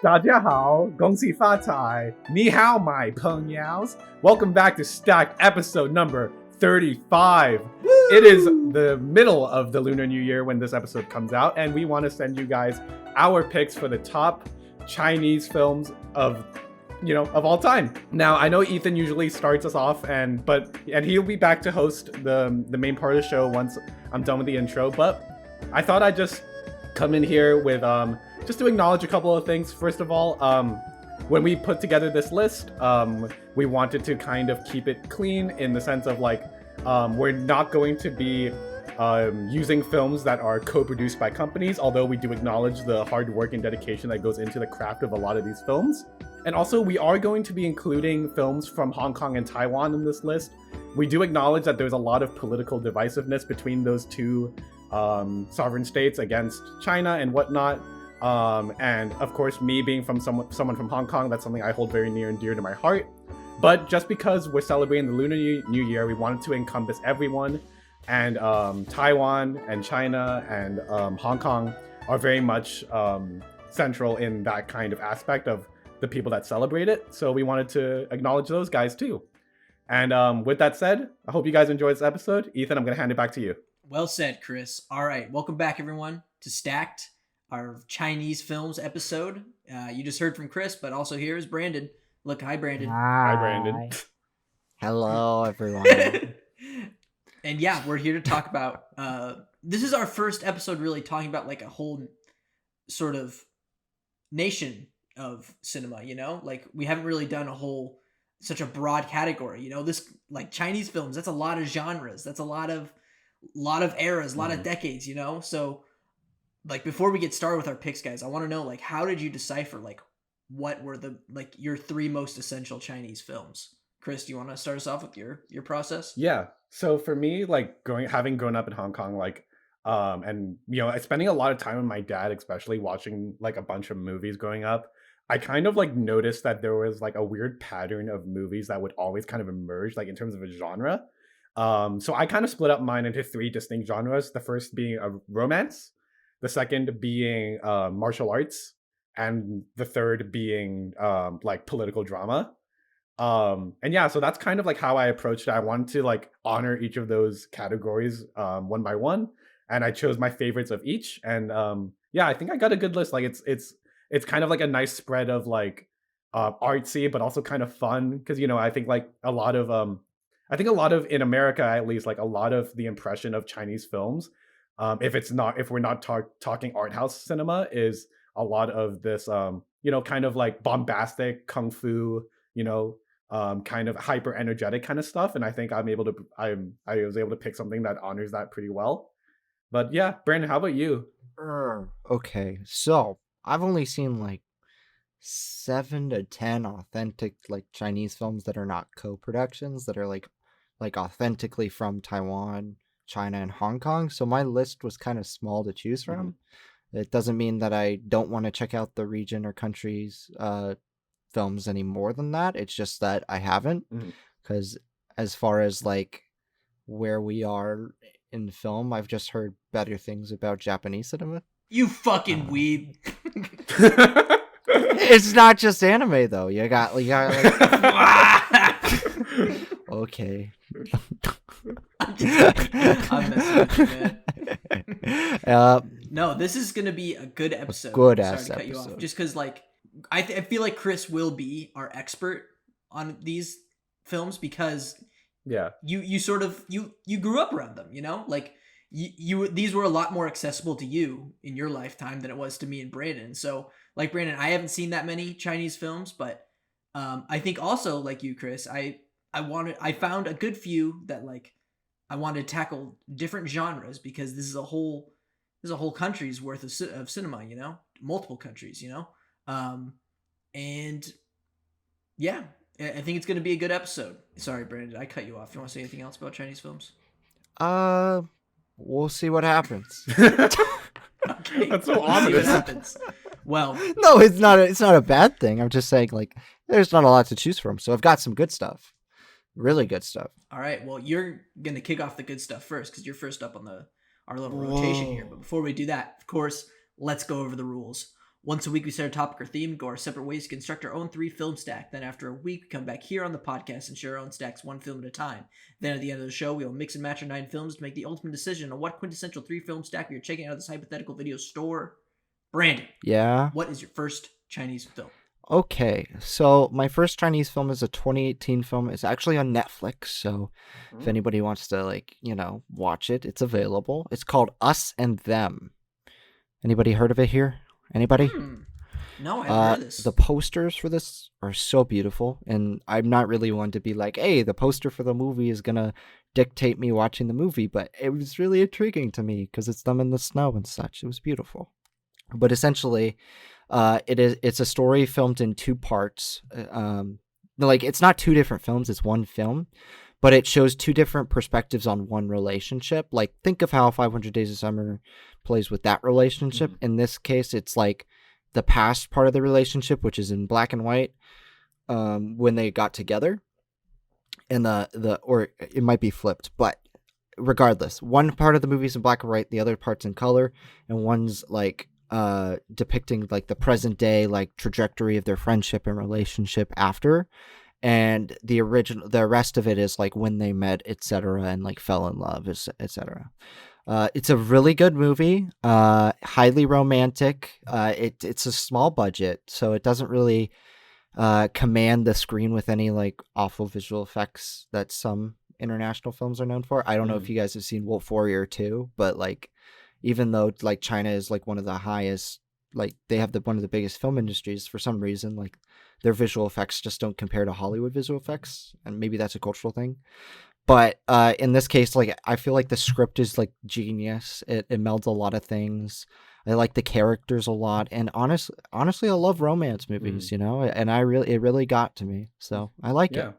大家好，恭喜发财，你好, my ponyals. Welcome back to Stacked episode number 35. Woo! It is the middle of the Lunar New Year when this episode comes out, and we want to send you guys our picks for the top Chinese films of all time. Now, I know Ethan usually starts us off, and he'll be back to host the main part of the show once I'm done with the intro, but I thought I'd just come in here with just to acknowledge a couple of things. First of all, when we put together this list, we wanted to kind of keep it clean in the sense of we're not going to be using films that are co-produced by companies, although we do acknowledge the hard work and dedication that goes into the craft of a lot of these films. And also, we are going to be including films from Hong Kong and Taiwan in this list. We do acknowledge that there's a lot of political divisiveness between those two sovereign states against China and whatnot. And of course, me being from someone from Hong Kong, that's something I hold very near and dear to my heart. But just because we're celebrating the Lunar New Year, we wanted to encompass everyone. And Taiwan and China and Hong Kong are very much central in that kind of aspect of the people that celebrate it. So we wanted to acknowledge those guys too. And with that said, I hope you guys enjoyed this episode. Ethan, I'm going to hand it back to you. Well said, Chris. All right. Welcome back, everyone, to Stacked, our Chinese films episode. You just heard from Chris, but also here is Brandon. Look, hi, Brandon. Hi, Brandon. Hello, everyone. And yeah, we're here to talk about, this is our first episode really talking about a whole sort of nation of cinema, we haven't really done such a broad category, this Chinese films, that's a lot of genres. That's a lot of eras, a lot of decades, so before we get started with our picks, guys, I want to know how did you decipher what were the your three most essential Chinese films? Chris, do you want to start us off with your process? Yeah. So for me, having grown up in Hong Kong, and spending a lot of time with my dad, especially watching a bunch of movies growing up, I kind of noticed that there was a weird pattern of movies that would always kind of emerge in terms of a genre. So I kind of split up mine into three distinct genres. The first being a romance, the second being martial arts, and the third being political drama. And yeah, so that's kind of how I approached it. I wanted to honor each of those categories one by one, and I chose my favorites of each. And yeah, I think I got a good list. It's kind of a nice spread of artsy but also kind of fun, because I think a lot of in America, at least, a lot of the impression of Chinese films, if we're not talking art house cinema, is a lot of this kind of bombastic kung fu, kind of hyper energetic kind of stuff. And I think I was able to pick something that honors that pretty well. But yeah, Brandon, how about you? Okay, so I've only seen 7 to 10 authentic Chinese films that are not co-productions, that are like authentically from Taiwan, China, and Hong Kong. So my list was kind of small to choose from. Mm-hmm. It doesn't mean that I don't want to check out the region or country's films any more than that. It's just that I haven't, because as far as where we are in film, I've just heard better things about Japanese cinema. You fucking weeb. It's not just anime though. You got okay. I'm messing with you, man. No, this is gonna be a good episode. Good ass Sorry to cut you off, just because I feel like Chris will be our expert on these films, because yeah, you sort of you grew up around them, you these were a lot more accessible to you in your lifetime than it was to me and Brandon. So Brandon, I haven't seen that many Chinese films, but I think also like you, Chris, I found a good few that I wanted to tackle different genres, because this is a whole country's worth of cinema, multiple countries, and yeah, I think it's going to be a good episode. Sorry, Brandon, I cut you off. You want to say anything else about Chinese films? We'll see what happens. Okay, that's so obvious. See what obvious. happens. Well, no, it's not a bad thing. I'm just saying there's not a lot to choose from. So I've got some good stuff. Really good stuff. All right. Well, you're going to kick off the good stuff first, because you're first up on our little rotation here. But before we do that, of course, let's go over the rules. Once a week, we set a topic or theme, go our separate ways to construct our own 3-film stack. Then after a week, we come back here on the podcast and share our own stacks 1 film at a time. Then at the end of the show, we will mix and match our 9 films to make the ultimate decision on what quintessential 3-film stack we are checking out of this hypothetical video store. Brandon, Yeah. what is your first Chinese film? Okay, so my first Chinese film is a 2018 film. It's actually on Netflix, so if anybody wants to, like, watch it, it's available. It's called Us and Them. Anybody heard of it here? Anybody? No, I haven't heard of this. The posters for this are so beautiful, and I'm not really one to be like, hey, the poster for the movie is gonna dictate me watching the movie, but it was really intriguing to me because it's them in the snow and such. It was beautiful. But essentially, it's a story filmed in 2 parts. It's not 2 different films, it's 1 film, but it shows 2 different perspectives on one relationship. Like, think of how 500 Days of Summer plays with that relationship. In this case, it's like the past part of the relationship, which is in black and white, when they got together, and or it might be flipped, but regardless, one part of the movie is in black and white, the other part's in color, and one's like depicting like the present day like trajectory of their friendship and relationship after, and the rest of it is like when they met, etc., and like fell in love, etc. It's a really good movie, highly romantic. It's a small budget, so it doesn't really command the screen with any like awful visual effects that some international films are known for. I don't know if you guys have seen Wolf Warrior 2, but like, even though like China is like one of the highest, like they have one of the biggest film industries, for some reason like their visual effects just don't compare to Hollywood visual effects, and maybe that's a cultural thing. But in this case, like I feel like the script is like genius. It melds a lot of things. I like the characters a lot, and honestly, I love romance movies, and it really got to me. So I like it.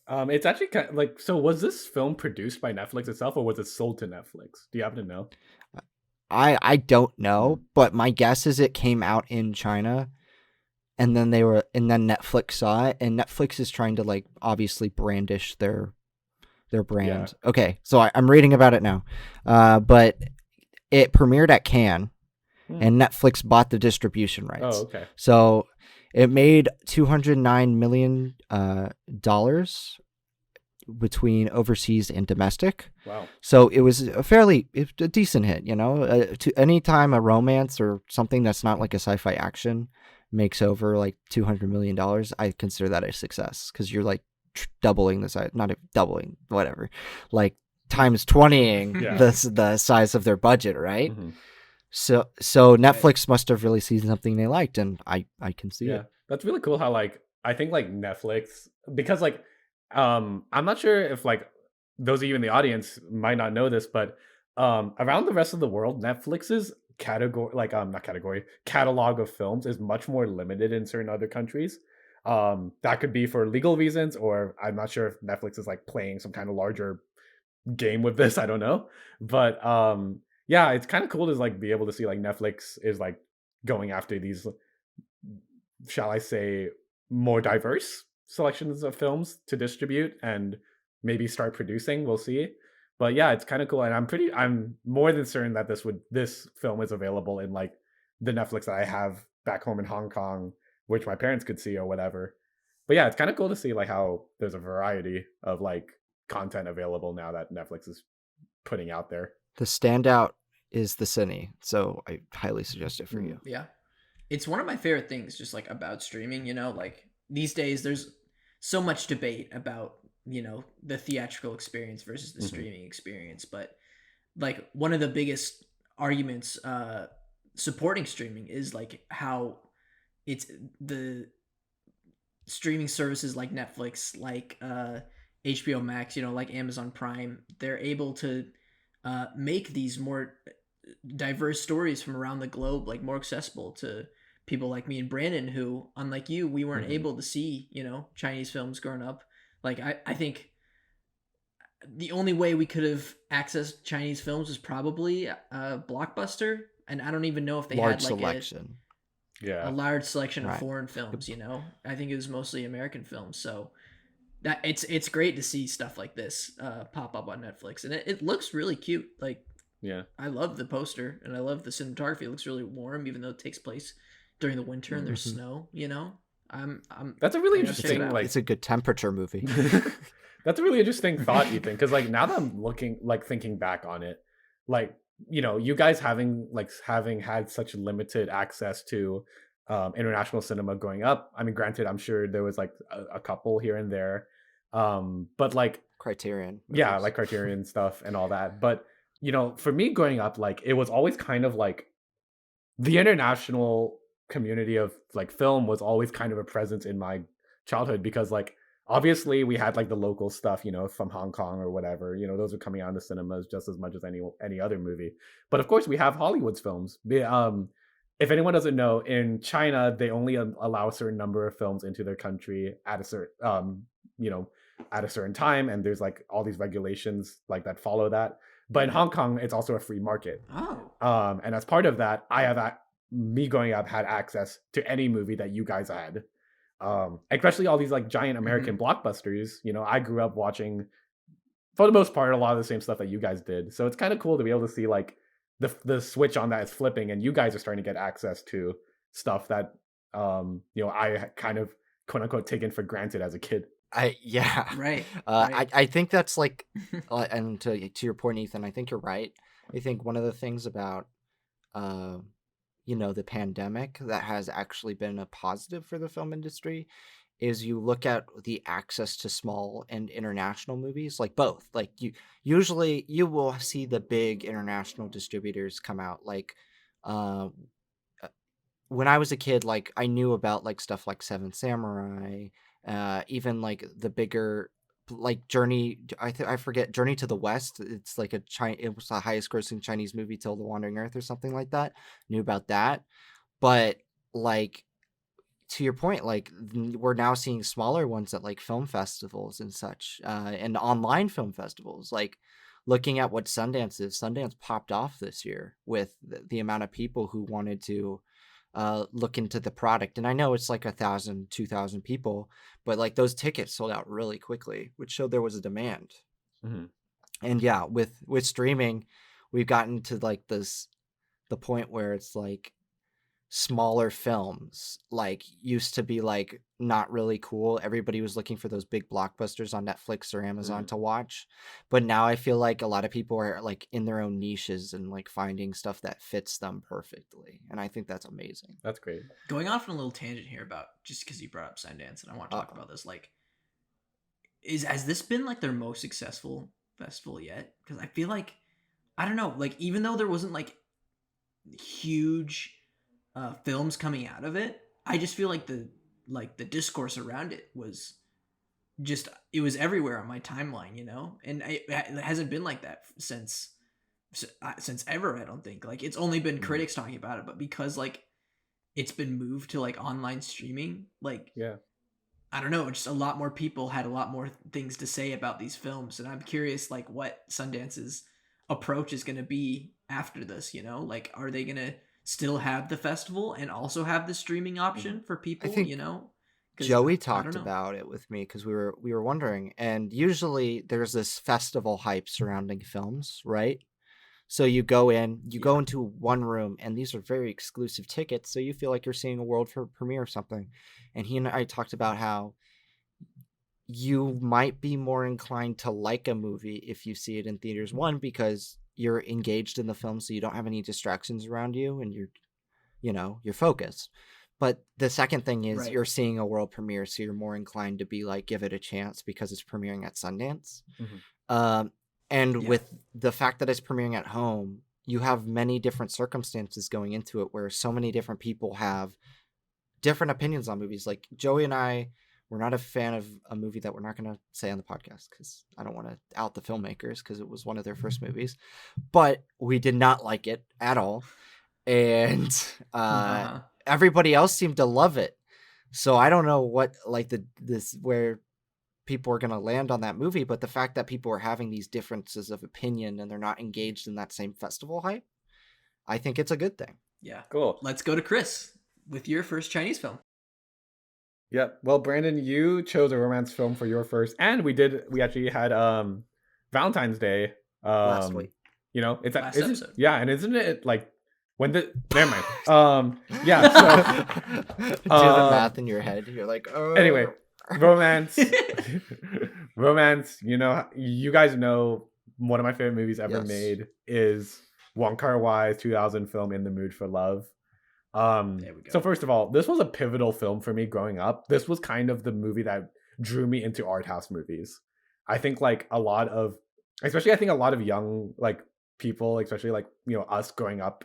It's actually kind of like, so was this film produced by Netflix itself, or was it sold to Netflix? Do you happen to know? I don't know, but my guess is it came out in China, and then Netflix saw it, and Netflix is trying to like obviously brandish their brand. Yeah. Okay, so I'm reading about it now, but it premiered at Cannes, and Netflix bought the distribution rights. Oh, okay. So it made $209 million between overseas and domestic. Wow. So it was a decent hit, to anytime a romance or something that's not like a sci-fi action makes over like $200 million, I consider that a success, because you're like doubling the size, not doubling, whatever, like times 20ing the size of their budget, right? So Netflix must have really seen something they liked, and I can see it. That's really cool how like I think like Netflix, because like I'm not sure if like those of you in the audience might not know this, but around the rest of the world, Netflix's catalog of films is much more limited in certain other countries. That could be for legal reasons, or I'm not sure if Netflix is like playing some kind of larger game with this. I don't know, but yeah, it's kind of cool to like be able to see like Netflix is like going after these, shall I say, more diverse selections of films to distribute and maybe start producing. We'll see. But yeah, it's kind of cool, and I'm more than certain that this film is available in like the Netflix that I have back home in Hong Kong, which my parents could see or whatever. But yeah, it's kind of cool to see like how there's a variety of like content available now that Netflix is putting out there. The standout is The Cine, so I highly suggest it for you. Yeah, it's one of my favorite things, just like about streaming. Like these days, there's so much debate about the theatrical experience versus the streaming experience, but like one of the biggest arguments supporting streaming is like how it's the streaming services like Netflix, like HBO Max, like Amazon Prime, they're able to make these more diverse stories from around the globe like more accessible to people like me and Brandon, who, unlike you, we weren't able to see Chinese films growing up. Like I think the only way we could have accessed Chinese films was probably Blockbuster, and I don't even know if they had like a large selection of foreign films. I think it was mostly American films. So that it's great to see stuff like this pop up on Netflix, and it looks really cute. Like, yeah, I love the poster and I love the cinematography. It looks really warm, even though it takes place during the winter and there's Mhm. snow, you know. I'm That's a really I gotta check it interesting out. like It's a good temperature movie. that's a really interesting thought, Ethan, because like now that I'm thinking back on it, like you guys having had such limited access to international cinema growing up. I mean, granted, I'm sure there was like a couple here and there, but like Criterion yeah, movies. like Criterion stuff and all that. But for me growing up, like it was always kind of like the international community of like film was always kind of a presence in my childhood because like obviously we had like the local stuff from Hong Kong or whatever, those are coming out in the cinemas just as much as any other movie. But of course we have Hollywood's films. If anyone doesn't know, in China they only allow a certain number of films into their country at a certain you know at a certain time, and there's like all these regulations like that follow that. But in Hong Kong it's also a free market. Oh, And as part of that, me growing up had access to any movie that you guys had. Especially all these like giant American blockbusters. I grew up watching, for the most part, a lot of the same stuff that you guys did. So it's kind of cool to be able to see like the switch on that is flipping, and you guys are starting to get access to stuff that I kind of quote unquote taken for granted as a kid. Yeah. right. I think that's like, and to your point, Ethan, I think you're right. I think one of the things about, uh, the pandemic that has actually been a positive for the film industry is you look at the access to small and international movies, like both. Like usually you will see the big international distributors come out, like, uh, when I was a kid, like I knew about like stuff like Seven Samurai, even like the bigger like Journey. I forget Journey to the West. It's like it was the highest grossing Chinese movie till The Wandering Earth or something like that. Knew about that, but like to your point, like we're now seeing smaller ones at like film festivals and such, and online film festivals. Like looking at what Sundance is, Sundance popped off this year with the amount of people who wanted to look into the product. And I know it's like 1,000, 2,000 people, but like those tickets sold out really quickly, which showed there was a demand. Mm-hmm. And yeah, with streaming, we've gotten to like the point where it's like smaller films like used to be like not really cool. Everybody was looking for those big blockbusters on Netflix or Amazon to watch. But now I feel like a lot of people are like in their own niches and like finding stuff that fits them perfectly. And I think that's amazing. That's great. Going off on a little tangent here about just because you brought up Sundance, and I want to talk about this. Like, has this been like their most successful festival yet? Because I feel like I don't know. Like, even though there wasn't like huge films coming out of it, I just feel like the discourse around it was just it was everywhere on my timeline, and it hasn't been like that since ever. I don't think like it's only been critics talking about it, but because like it's been moved to like online streaming, like Yeah. I don't know, just a lot more people had a lot more things to say about these films, and I'm curious like what Sundance's approach is going to be after this, like are they going to still have the festival and also have the streaming option for people, I think 'Cause Joey I talked don't know. about it with me because we were wondering, and usually there's this festival hype surrounding films, right? So you go into one room, and these are very exclusive tickets, so you feel like you're seeing a world premiere or something. And he and I talked about how you might be more inclined to like a movie if you see it in theaters. One, because you're engaged in the film, so you don't have any distractions around you, and you're focused. But the second thing is Right. you're seeing a world premiere, so you're more inclined to be like, give it a chance because it's premiering at Sundance. And Yeah. with the fact that it's premiering at home, you have many different circumstances going into it where so many different people have different opinions on movies. Like Joey and I, we're not a fan of a movie that we're not going to say on the podcast because I don't want to out the filmmakers because it was one of their first movies, but we did not like it at all. And everybody else seemed to love it. So I don't know what like where people are going to land on that movie, but the fact that people are having these differences of opinion and they're not engaged in that same festival hype, I think it's a good thing. Yeah. Cool. Let's go to Chris with your first Chinese film. Yep. Well, Brandon, you chose a romance film for your first, and we actually had Valentine's Day Last week. it's Last episode. Yeah, and isn't it like when the never mind. Yeah. So Do the math in your head. You're like, oh. Anyway, romance, romance. You know, you guys know one of my favorite movies ever Yes. made is Wong Kar-wai's 2000 film In the Mood for Love. There we go. So first of all, this was a pivotal film for me growing up. This was kind of the movie that drew me into art house movies. I think like a lot of, especially I think a lot of young like people, especially like, you know, us growing up,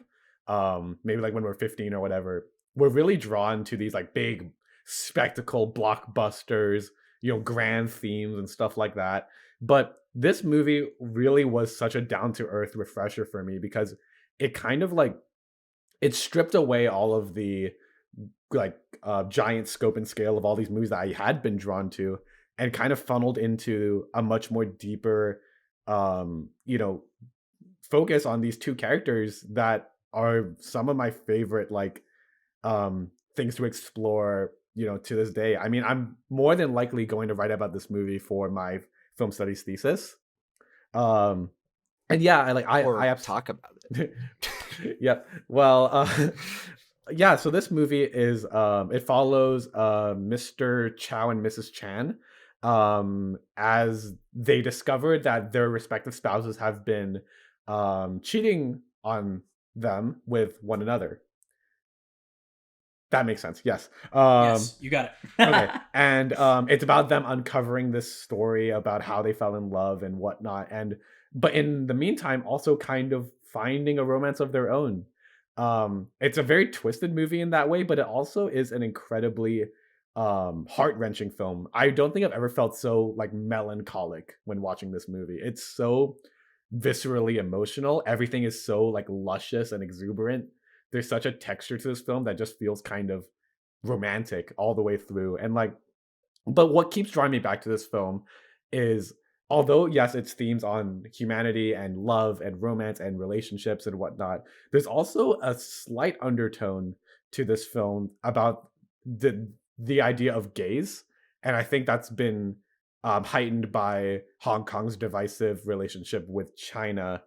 maybe like when we're 15 or whatever, we're really drawn to these like big spectacle blockbusters, you know, grand themes and stuff like that. But this movie really was such a down to earth refresher for me because it kind of like it stripped away all of the like giant scope and scale of all these movies that I had been drawn to and kind of funneled into a much more deeper you know, focus on these two characters that are some of my favorite like things to explore, you know, to this day. I mean, I'm more than likely going to write about this movie for my film studies thesis. And yeah, I talk about it. Yeah. Well, yeah, so this movie is it follows Mr. Chow and Mrs. Chan as they discover that their respective spouses have been cheating on them with one another. That makes sense. Yes. Yes, you got it. Okay. And it's about them uncovering this story about how they fell in love and whatnot. And but in the meantime, also kind of finding a romance of their own. It's a very twisted movie in that way, but it also is an incredibly heart-wrenching film. I don't think I've ever felt so like melancholic when watching this movie. It's so viscerally emotional. Everything is so like luscious and exuberant. There's such a texture to this film that just feels kind of romantic all the way through. And like, but what keeps drawing me back to this film is although yes, it's themes on humanity and love and romance and relationships and whatnot, there's also a slight undertone to this film about the idea of gays. And I think that's been heightened by Hong Kong's divisive relationship with China.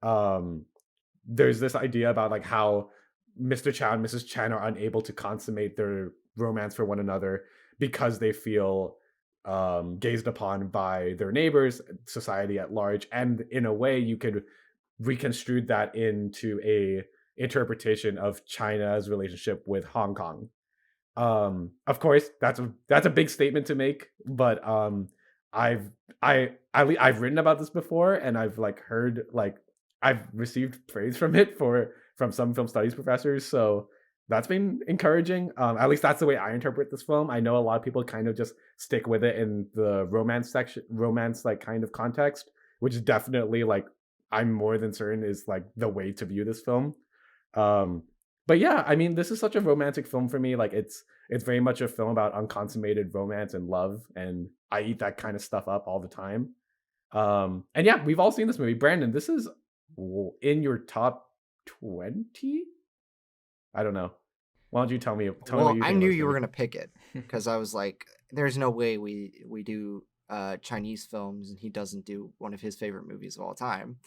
There's this idea about like how Mr. Chow and Mrs. Chan are unable to consummate their romance for one another because they feel gazed upon by their neighbors, society at large, and in a way you could reconstrude that into a interpretation of China's relationship with Hong Kong. Of course, that's a big statement to make, but I've I've written about this before, and I've like heard like I've received praise from it from some film studies professors, so that's been encouraging. At least that's the way I interpret this film. I know a lot of people kind of just stick with it in the romance section, romance like kind of context, which is definitely like I'm more than certain is like the way to view this film. But yeah, I mean, this is such a romantic film for me. Like it's very much a film about unconsummated romance and love, and I eat that kind of stuff up all the time. And yeah, we've all seen this movie. Brandon, this is in your top 20? I don't know. Why don't you tell me? Tell me Well, what you I think knew about this you were movie. gonna pick it because I was like, "There's no way we do Chinese films, and he doesn't do one of his favorite movies of all time."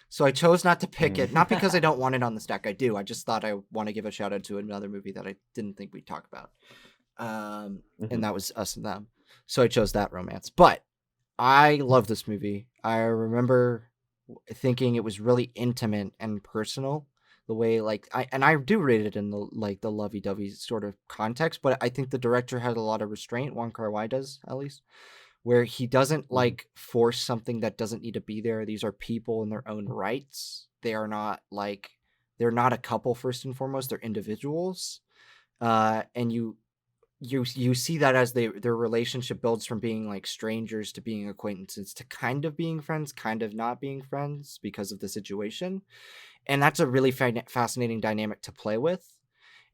So I chose not to pick it, not because I don't want it on the stack. I do. I just thought I want to give a shout out to another movie that I didn't think we'd talk about, and that was Us and Them. So I chose that romance. But I love this movie. I remember thinking it was really intimate and personal. The way like I do rate it in the lovey-dovey sort of context, but I think the director has a lot of restraint. Wong Kar-wai does, at least, where he doesn't like force something that doesn't need to be there. These are people in their own rights. They are not like they're not a couple first and foremost. They're individuals, and you see that as their relationship builds from being like strangers to being acquaintances to kind of being friends, kind of not being friends because of the situation. And that's a really fascinating dynamic to play with.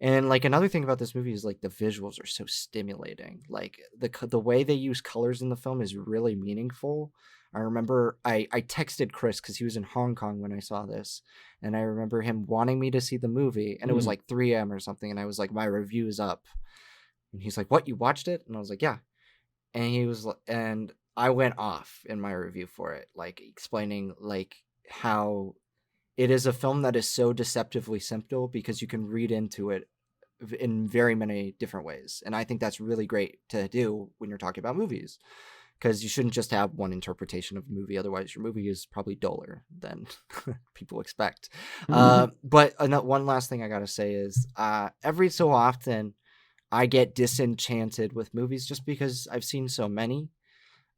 And like another thing about this movie is like the visuals are so stimulating. Like the way they use colors in the film is really meaningful. I remember I texted Chris because he was in Hong Kong when I saw this, and I remember him wanting me to see the movie, and it was like 3 a.m. or something, and I was like, my review is up, and he's like, "What, you watched it?" And I was like, "Yeah." And he was and I went off in my review for it, like explaining like how it is a film that is so deceptively simple because you can read into it in very many different ways. And I think that's really great to do when you're talking about movies, because you shouldn't just have one interpretation of a movie. Otherwise, your movie is probably duller than people expect. But one last thing I got to say is every so often I get disenchanted with movies just because I've seen so many.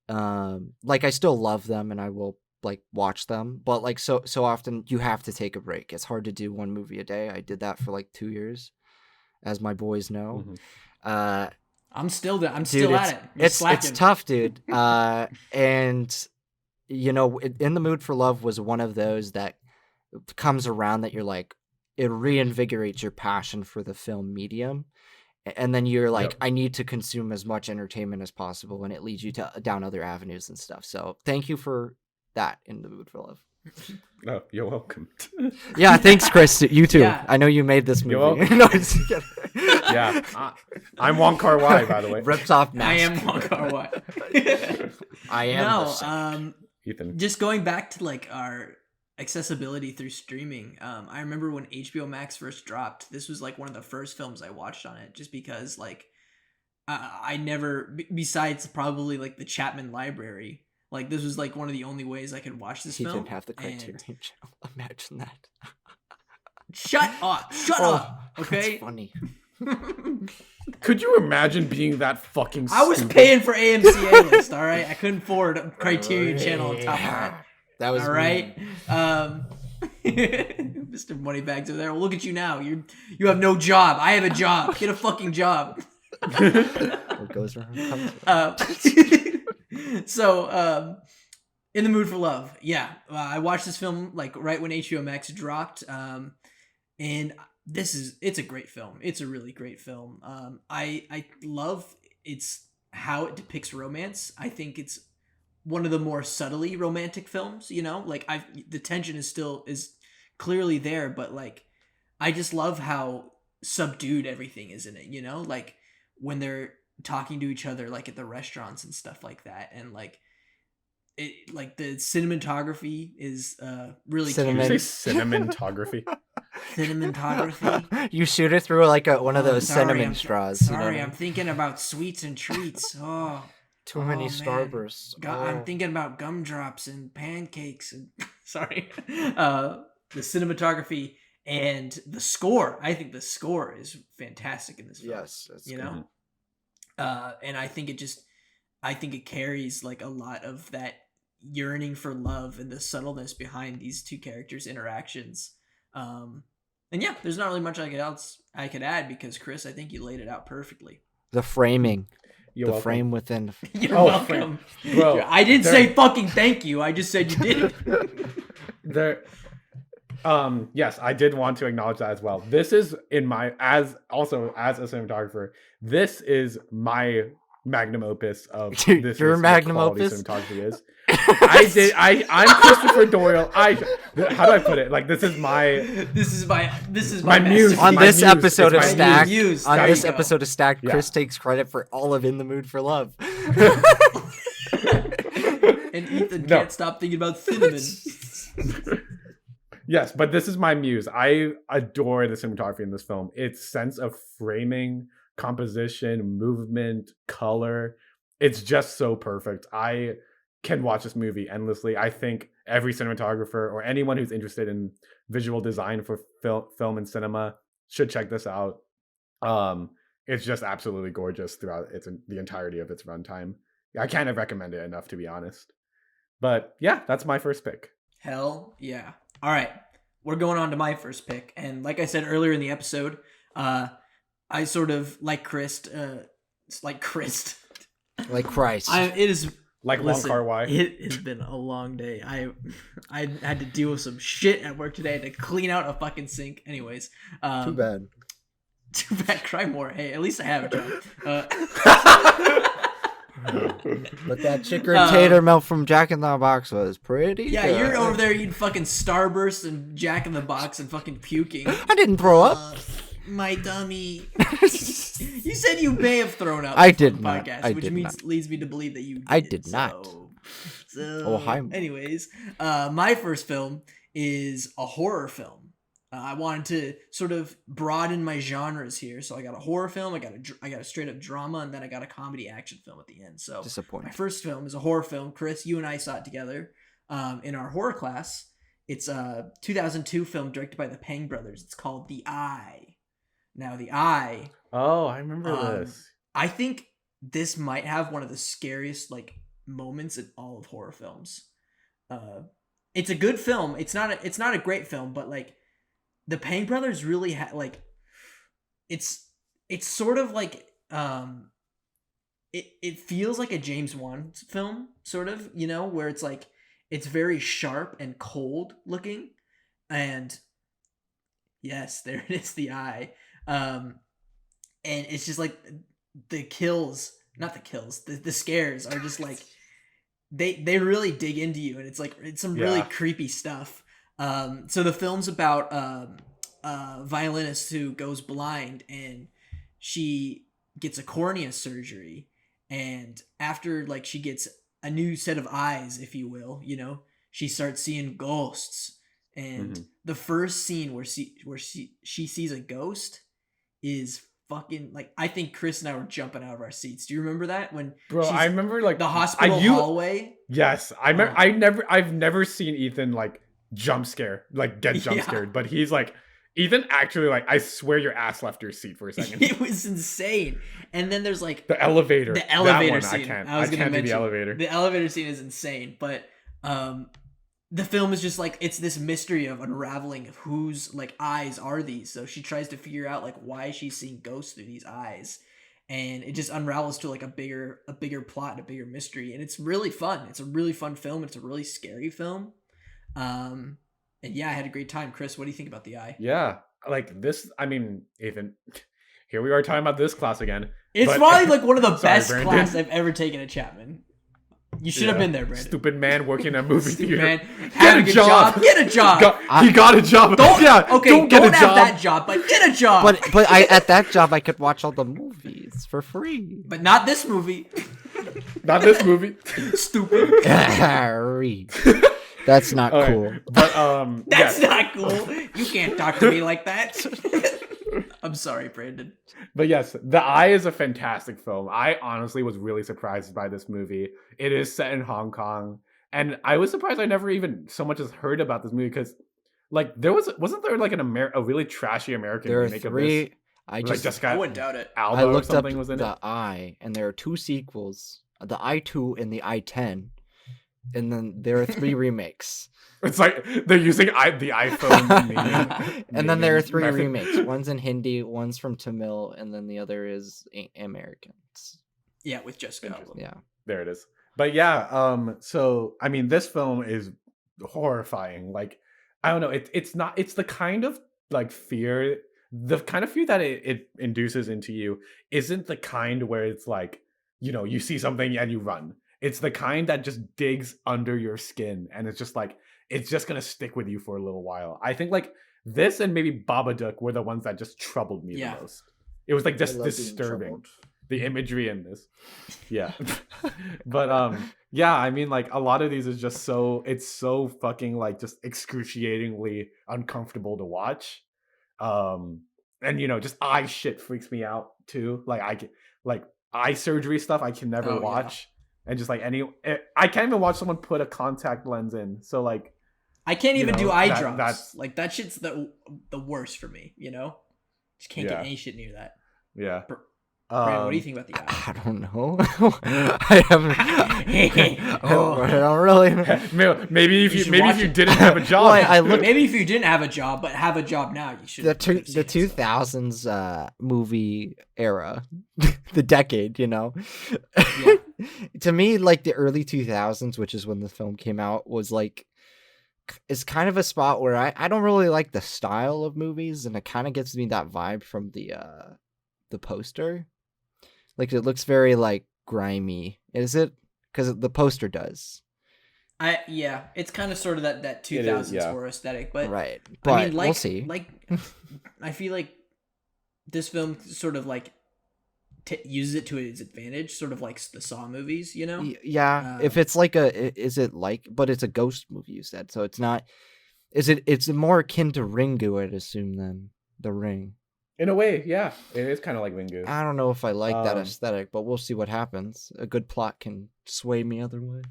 Like, I still love them and I will like watch them, but like so often you have to take a break. It's hard to do one movie a day. I did that for like 2 years, as my boys know. I'm still at it. It's tough, dude. And you know, In the Mood for Love was one of those that comes around that you're like, it reinvigorates your passion for the film medium. And then you're like, I need to consume as much entertainment as possible, and it leads you down other avenues and stuff. So thank you for that, In the Mood for Love. Oh, you're welcome. Yeah, thanks, Chris. You too. Yeah. I know you made this movie. You're welcome. Yeah, I'm Wong Kar-wai, by the way. Ripped off mask. I am Wong Kar-wai. I am. No, Ethan. just going back to like our accessibility through streaming. I remember when HBO Max first dropped, this was like one of the first films I watched on it, just because like I never, besides probably like the Chapman Library, like this was like one of the only ways I could watch this He film. didn't have the Criterion channel. Imagine that. Shut up! Shut up! Okay. That's funny. Could you imagine being that fucking I was stupid? paying for AMC A-list, all right? I couldn't afford a Criterion channel on top of that. That was all right. Mr. Moneybags over there. Well, look at you now. You have no job. I have a job. Get a fucking job. What goes around comes around. So, In the Mood for Love. Yeah, I watched this film like right when HBO Max dropped. And it's a great film. It's a really great film. I love how it depicts romance. I think it's one of the more subtly romantic films, you know, like the tension is clearly there, but like, I just love how subdued everything is in it, you know, like when they're talking to each other, like at the restaurants and stuff like that. And like, it, like the cinematography is really Did cute. you say cinematography? Cinematography. You shoot it through like one of those Sorry, cinnamon I'm straws. Sorry, I'm thinking about sweets and treats. Oh, too many man. starbursts. I'm thinking about gumdrops and pancakes and sorry. The cinematography and the score. I think the score is fantastic in this film. Yes, that's you good. know. And I think it carries like a lot of that yearning for love and the subtleness behind these two characters' interactions. And yeah, there's not really much I could add because Chris, I think you laid it out perfectly. The framing. You're the welcome. frame within. You're welcome. Bro, I didn't say fucking thank you. I just said you did. Yes, I did want to acknowledge that as well. This is as a cinematographer, this is my magnum opus of this. Your is magnum what quality opus? cinematography is. I'm Christopher Doyle. How do I put it? Like this is my my muse. On My this muse. episode of It's my Stack, muse. on There this you go. episode of Stack, Yeah. Chris takes credit for all of In the Mood for Love. And Ethan No. can't stop thinking about cinnamon. Yes, but this is my muse. I adore the cinematography in this film. Its sense of framing, composition, movement, color. It's just so perfect. I can watch this movie endlessly. I think every cinematographer or anyone who's interested in visual design for film and cinema should check this out. It's just absolutely gorgeous throughout the entirety of its runtime. I can't recommend it enough, to be honest. But yeah, that's my first pick. Hell yeah. All right. We're going on to my first pick. And like I said earlier in the episode, I sort of like Christ. Like Christ. It is Like Wong Kar-wai. It has been a long day. I had to deal with some shit at work today. I had to clean out a fucking sink. Anyways, Too bad. Too bad. Cry more. Hey, at least I have a job. But that chicken tater melt from Jack in the Box was pretty Yeah, good. you're over there eating fucking Starburst and Jack in the Box and fucking puking. I didn't throw up. My dummy. You said you may have thrown up. I before did the not. podcast, I which did means not. leads me to believe that you did. I did not. So, Oh, hi. anyways, my first film is a horror film. I wanted to sort of broaden my genres here, so I got a horror film, I got a straight up drama, and then I got a comedy action film at the end. So Disappointing. my first film is a horror film. Chris, you and I saw it together in our horror class. It's a 2002 film directed by the Pang brothers. It's called The Eye. Now, The Eye. Oh, I remember this. I think this might have one of the scariest like moments in all of horror films. It's a good film. It's not a great film, but like the Pang brothers really like it's sort of like it feels like a James Wan film, sort of, you know, where it's like it's very sharp and cold looking, and yes, there it is, The Eye. And it's just like the scares are just like they really dig into you, and it's some really creepy stuff. So the film's about a violinist who goes blind, and she gets a cornea surgery, and after like she gets a new set of eyes, if you will, you know, she starts seeing ghosts. And the first scene where she sees a ghost is fucking like, I think Chris and I were jumping out of our seats. Do you remember that? When I remember like the hospital hallway? Yes, I remember. I've never seen Ethan like jump scared, but he's like, Ethan actually, like, I swear your ass left your seat for a second. It was insane. And then there's like the elevator. The elevator scene. I can't do the elevator. The elevator scene is insane, but the film is just like, it's this mystery of unraveling of whose like eyes are these. So she tries to figure out like why she's seeing ghosts through these eyes, and it just unravels to like a bigger plot and a bigger mystery, and it's really fun. It's a really fun film. It's a really scary film. And yeah, I had a great time. Chris, what do you think about The Eye? Yeah, like this. I mean, Ethan, here we are talking about this class again. It's probably like one of the best class I've ever taken at Chapman. You should have been there, Brandon. Stupid man working at a movie theater. Man, get a job. Get a job. He got a job. Don't have that job, but get a job. But at that job I could watch all the movies for free. But not this movie. Not this movie. Stupid. That's not cool. But that's not cool. You can't talk to me like that. I'm sorry, Brandon. But yes, The Eye is a fantastic film. I honestly was really surprised by this movie. It is set in Hong Kong, and I was surprised I never even so much as heard about this movie, because like wasn't there like a really trashy American remake of this? I wouldn't doubt it. Alba I looked or something up was in The it. Eye, and there are 2 sequels, The Eye 2 and The Eye 10, and then there are 3 remakes. It's like they're using the iPhone. And then there are 3 remakes. One's in Hindi, one's from Tamil, and then the other is Americans. Yeah, with Jessica Alba. Yeah, there it is. But yeah, so I mean, this film is horrifying. Like, I don't know, it's the kind of like fear, the kind of fear that it induces into you isn't the kind where it's like, you know, you see something and you run. It's the kind that just digs under your skin, and it's just like, it's just gonna stick with you for a little while. I think like this and maybe Babadook were the ones that just troubled me the most. It was like just disturbing, the imagery in this. Yeah. But yeah, I mean, like a lot of these is just it's so fucking like just excruciatingly uncomfortable to watch. And you know, just eye shit freaks me out too. Like eye surgery stuff I can never watch. Yeah. And just like I can't even watch someone put a contact lens in. So like, I can't even do eye drops. Like that shit's the worst for me, you know? Just can't get any shit near that. Yeah. Brandon, what do you think about The Eye? I don't know. I haven't. I don't really. Maybe if you didn't have a job. Maybe if you didn't have a job, but have a job now, you should. The 2000s movie era, the decade, you know. Yeah. To me, like the early 2000s, which is when the film came out, was like, it's kind of a spot where I don't really like the style of movies, and it kind of gives me that vibe from the poster. Like, it looks very like grimy. Is it? Because the poster does. It's kind of sort of that 2000s horror aesthetic, but right. But I mean, like, we'll see. Like, I feel like this film sort of like uses it to its advantage, sort of like the Saw movies, you know? Yeah. If it's like but it's a ghost movie, you said, so it's not. It's more akin to Ringu, I'd assume, than The Ring. In a way, yeah, it is kind of like Wingu. I don't know if I like that aesthetic, but we'll see what happens. A good plot can sway me otherwise.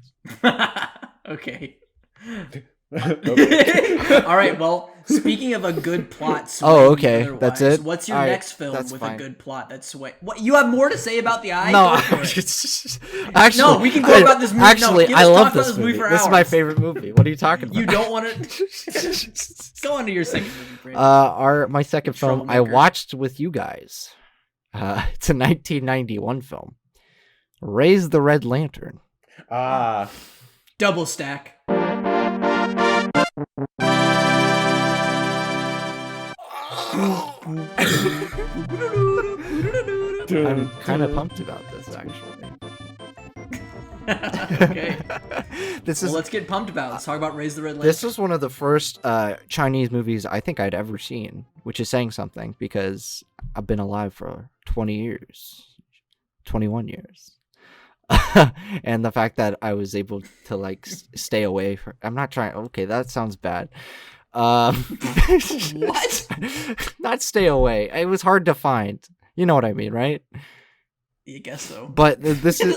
Okay. Okay. All right. Well, speaking of a good plot, okay, otherwise, that's it. What's your All right, next film that's with fine. a good plot that's sway? What you have more to say about the Eye? No, Go for it. actually, No, we can go about this movie. Actually, no, I love talk about this movie. for This is my hours. favorite movie. What are you talking about? You don't want to go on to your second movie, Brandon. My second film I Troublemaker. watched with you guys. It's a 1991 film. Raise the Red Lantern. Double stack. I'm kind of pumped about this, actually. Okay. This Well, is let's get pumped about it. Let's talk about Raise the Red Lantern. this was one of the first Chinese movies I think I'd ever seen, which is saying something because I've been alive for 20 years, 21 years. And the fact that I was able to like stay away from, I'm not trying, okay, that sounds bad. What? Not stay away. It was hard to find. You know what I mean, right? I guess so. But this is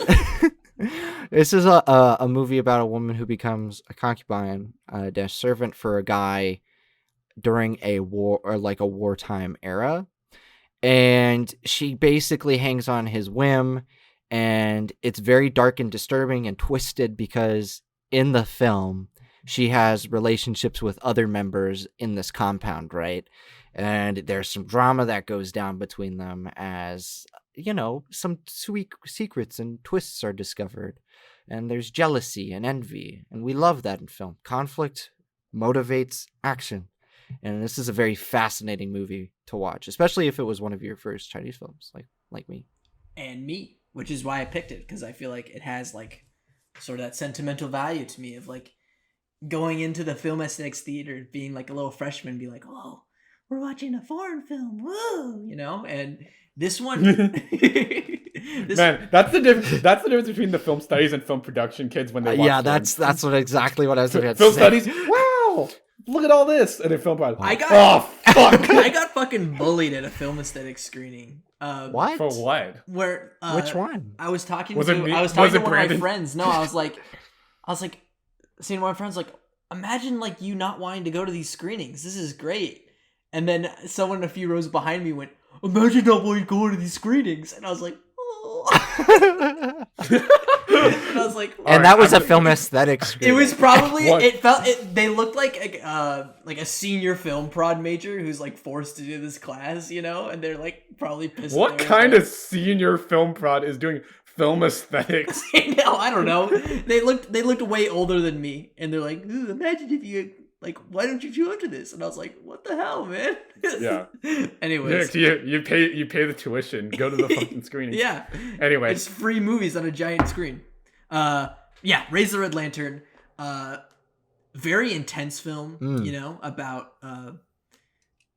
this is a movie about a woman who becomes a concubine, a servant for a guy during a war or like a wartime era, and she basically hangs on his whim, and it's very dark and disturbing and twisted because in the film she has relationships with other members in this compound, right? And there's some drama that goes down between them as, you know, some sweet secrets and twists are discovered. And there's jealousy and envy. And we love that in film. Conflict motivates action. And this is a very fascinating movie to watch, especially if it was one of your first Chinese films, like me. And me, which is why I picked it, because I feel like it has like sort of that sentimental value to me of like going into the film aesthetics theater, being like a little freshman, be like, oh, we're watching a foreign film, woo, you know. And this one, Man, that's the difference. That's the difference between the film studies and film production kids when they watch. Yeah, that's what exactly what I was about to film say. studies. Wow, look at all this, and then film production. I got, oh fuck. I got fucking bullied at a film aesthetics screening. What? For what? Where? Which one? I was talking Was to. it me? I was talking Was it to one of my Brandon? friends. No, I was like, seeing one of my friends like, imagine like you not wanting to go to these screenings. This is great. And then someone a few rows behind me went, imagine not wanting to go to these screenings. And I was like, oh. And I was like, And that was a film aesthetic screening. it was probably What? they looked like a senior film prod major who's like forced to do this class, you know, and they're like probably pissed. What kind of senior film prod is doing film aesthetics? No, I don't know. They looked way older than me, and they're like, ooh, imagine if you like, why don't you show up to this? And I was like, what the hell, man? Yeah. Anyways. You pay the tuition. Go to the fucking screening. Yeah. Anyway, It's free movies on a giant screen. Yeah, Raise the Red Lantern. Very intense film, you know, about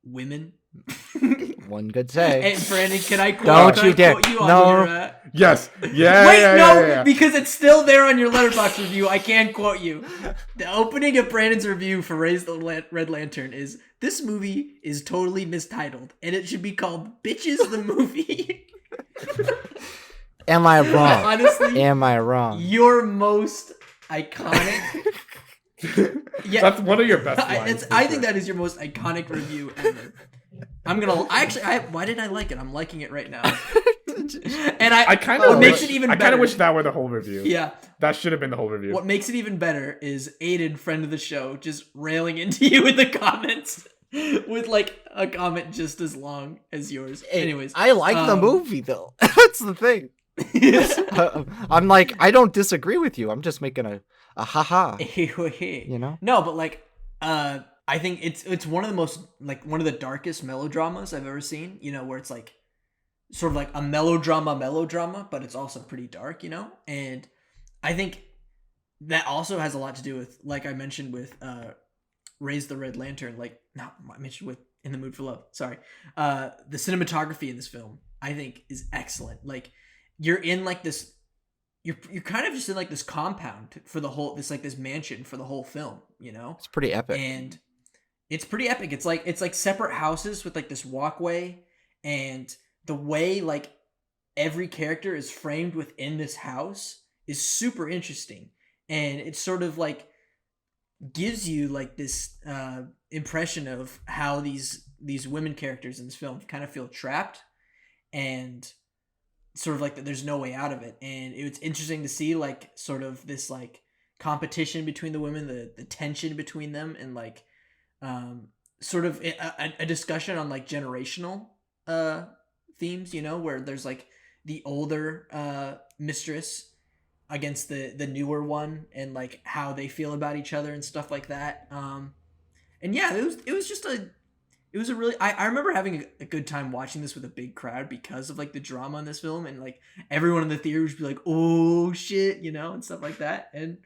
women. One could say. And Brandon, can I quote, Don't can you I dare. quote you on No. your, yes. Yeah. Wait, yeah, no, yeah, yeah. because it's still there on your Letterboxd review. I can't quote you. The opening of Brandon's review for Raise the Red Lantern is, this movie is totally mistitled, and it should be called Bitches the Movie. Am I wrong? Honestly, Am I wrong? your most iconic... Yeah, That's one of your best lines. I think that is your most iconic review ever. Why did I like it? I'm liking it right now. And I kind what of makes wish. it even I better. kind of wish that were the whole review. Yeah. That should have been the whole review. What makes it even better is Aiden, friend of the show, just railing into you in the comments with like a comment just as long as yours. Hey, Anyways, I like the movie though. That's the thing. I'm like, I don't disagree with you. I'm just making a haha. You know? No, but like, I think it's one of the most like one of the darkest melodramas I've ever seen. You know, where it's like sort of like a melodrama, but it's also pretty dark. You know, and I think that also has a lot to do with, like I mentioned with Raise the Red Lantern. Like, no, I mentioned with In the Mood for Love. Sorry, the cinematography in this film I think is excellent. Like, you're in like this. You're kind of just in like this compound for the whole, this mansion for the whole film, you know? It's pretty epic. And it's pretty epic. It's like separate houses with like this walkway, and the way like every character is framed within this house is super interesting, and it's sort of like gives you like this impression of how these women characters in this film kind of feel trapped, and sort of like that there's no way out of it. And it's interesting to see like sort of this like competition between the women, the tension between them, and like sort of a discussion on like generational themes, you know, where there's like the older mistress against the newer one, and like how they feel about each other and stuff like that. And yeah, it was a really I remember having a good time watching this with a big crowd because of like the drama in this film, and like everyone in the theater would be like, oh shit, you know, and stuff like that. And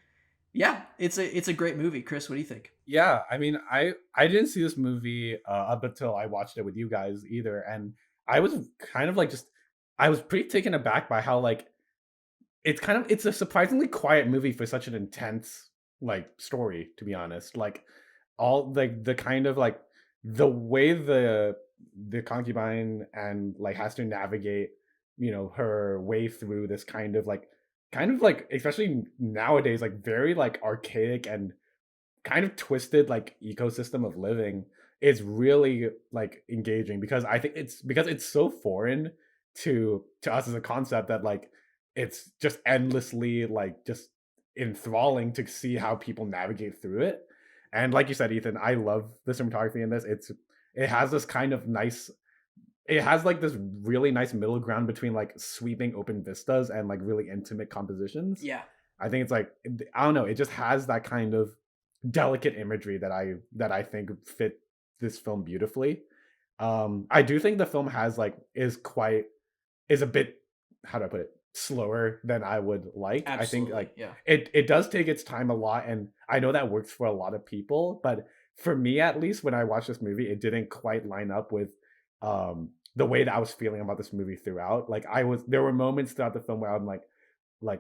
yeah, it's a great movie. Chris, what do you think? Yeah, I mean, I didn't see this movie up until I watched it with you guys either, and I was kind of like just I was pretty taken aback by how like it's a surprisingly quiet movie for such an intense like story, to be honest. Like all like the kind of like the way the concubine and like has to navigate, you know, her way through this kind of like especially nowadays like very like archaic and kind of twisted like ecosystem of living is really like engaging, because I think it's so foreign to us as a concept that like it's just endlessly like just enthralling to see how people navigate through it. And like you said, Ethan, I love the cinematography in this. It has this kind of nice, it has like this really nice middle ground between like sweeping open vistas and like really intimate compositions. Yeah. I think it's like, I don't know, it just has that kind of delicate imagery that I think fit this film beautifully. I do think the film has like is a bit, how do I put it, slower than I would like. Absolutely. I think like Yeah. it does take its time a lot, and I know that works for a lot of people, but for me at least, when I watched this movie, it didn't quite line up with the way that I was feeling about this movie throughout. Like there were moments throughout the film where I'm like,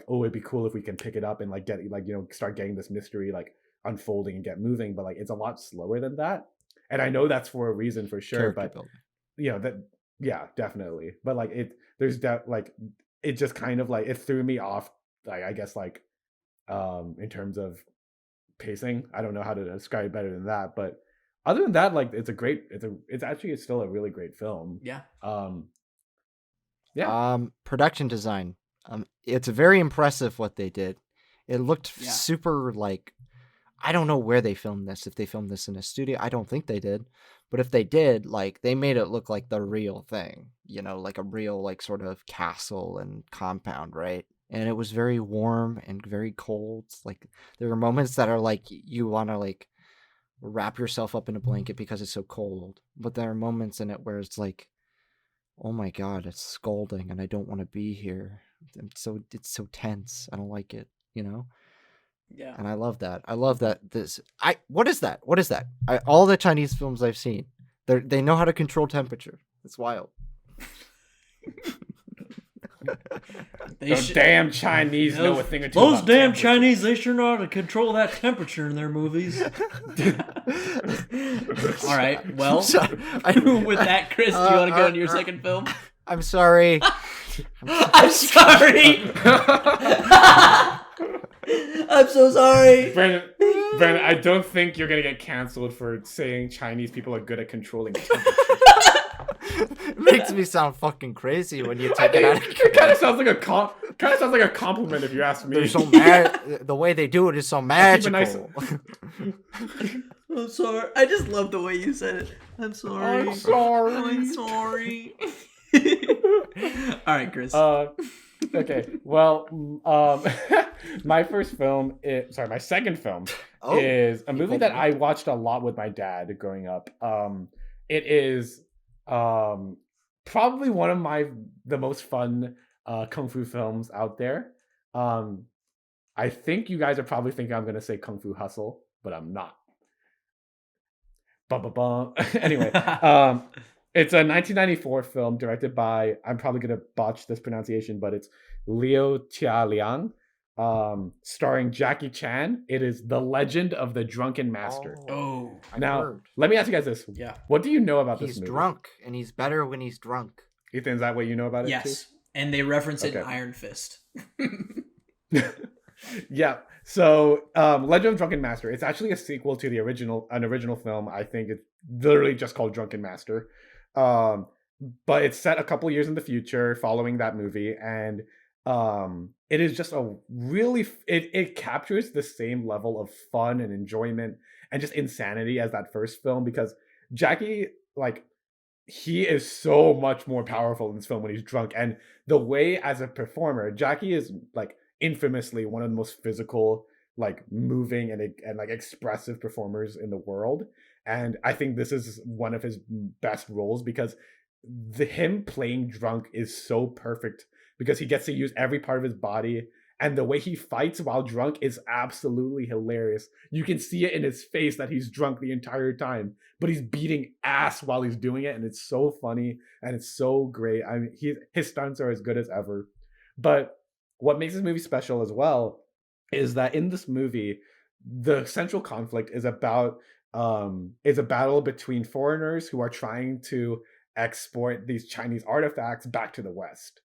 oh, it'd be cool if we can pick it up and like get like, you know, start getting this mystery like unfolding and get moving, but like it's a lot slower than that. And I know that's for a reason for sure, Character but building. you know that, yeah, definitely. But like like it just kind of like it threw me off, like I guess like in terms of pacing. I don't know how to describe it better than that, but other than that, like it's actually still a really great film. Yeah. Yeah. Production design. It's very impressive what they did. It looked Yeah. super like, I don't know where they filmed this. If they filmed this in a studio, I don't think they did. But if they did, like they made it look like the real thing, you know, like a real like sort of castle and compound, right? And it was very warm and very cold. Like there were moments that are like you want to like wrap yourself up in a blanket because it's so cold. But there are moments in it where it's like, oh my god, it's scalding and I don't want to be here. It's so tense. I don't like it, you know? Yeah. And I love that. I love that what is that? What is that? All the Chinese films I've seen, they know how to control temperature. It's wild. Those damn Chinese know a thing or two. Those about damn temperature. Chinese, they sure know how to control that temperature in their movies. All right, well, with that, Chris, do you want to go into your second film? I'm sorry. I'm sorry. I'm so sorry. Brandon, I don't think you're gonna get canceled for saying Chinese people are good at controlling temperature. It makes me sound fucking crazy when you take it out of It kind of sounds like a compliment if you ask me. They're so the way they do it is so magical. I'm sorry. I just love the way you said it. I'm sorry. I'm sorry. I'm sorry. All right, Chris. Okay. Well, my second film is a movie that I watched a lot with my dad growing up. It is probably one of the most fun kung fu films out there. I think you guys are probably thinking I'm gonna say Kung Fu Hustle, but I'm not. Anyway, it's a 1994 film directed by, I'm probably gonna botch this pronunciation, but it's Liu Tia Liang. starring Jackie Chan. It is The Legend of the Drunken Master. Oh. I've Now, heard. let me ask you guys this. Yeah. What do you know about this He's movie? drunk, and he's better when he's drunk. Ethan, is that what you know about it Yes. And they reference it in Okay. Iron Fist. too? Yeah. So, Legend of Drunken Master. It's actually a sequel to an original film. I think it's literally just called Drunken Master. But it's set a couple years in the future, following that movie, and it is just a really it captures the same level of fun and enjoyment and just insanity as that first film, because Jackie, like, he is so much more powerful in this film when he's drunk, and the way as a performer, Jackie is like infamously one of the most physical, like, moving and like expressive performers in the world. And I think this is one of his best roles, because him playing drunk is so perfect, because he gets to use every part of his body, and the way he fights while drunk is absolutely hilarious. You can see it in his face that he's drunk the entire time, but he's beating ass while he's doing it, and it's so funny and it's so great. I mean, his stunts are as good as ever. But what makes this movie special as well is that in this movie, the central conflict is about is a battle between foreigners who are trying to export these Chinese artifacts back to the West.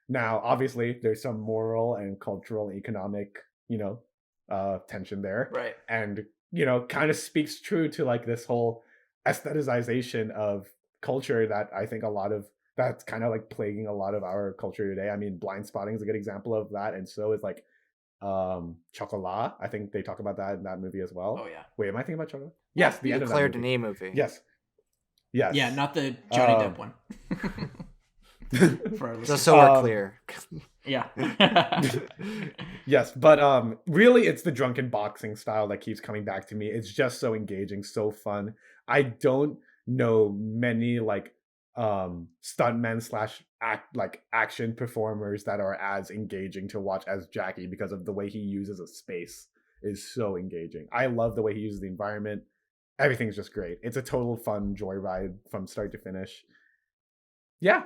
Now, obviously, there's some moral and cultural and economic, tension there. Right. And, kind of speaks true to like this whole aestheticization of culture that I think that's kind of like plaguing a lot of our culture today. I mean, Blind Spotting is a good example of that. And so is like Chocolat. I think they talk about that in that movie as well. Oh, yeah. Wait, am I thinking about Chocolat? Yes, the end of that Claire movie. Denis movie. Yes. Yes. Yeah, not the Johnny Depp one. For our listeners. Just so we're clear. Yeah. Yes, but really it's the drunken boxing style that keeps coming back to me. It's just so engaging, so fun. I don't know many like stuntmen / action performers that are as engaging to watch as Jackie, because of the way he uses a space is so engaging. I love the way he uses the environment. Everything's just great. It's a total fun joyride from start to finish. Yeah.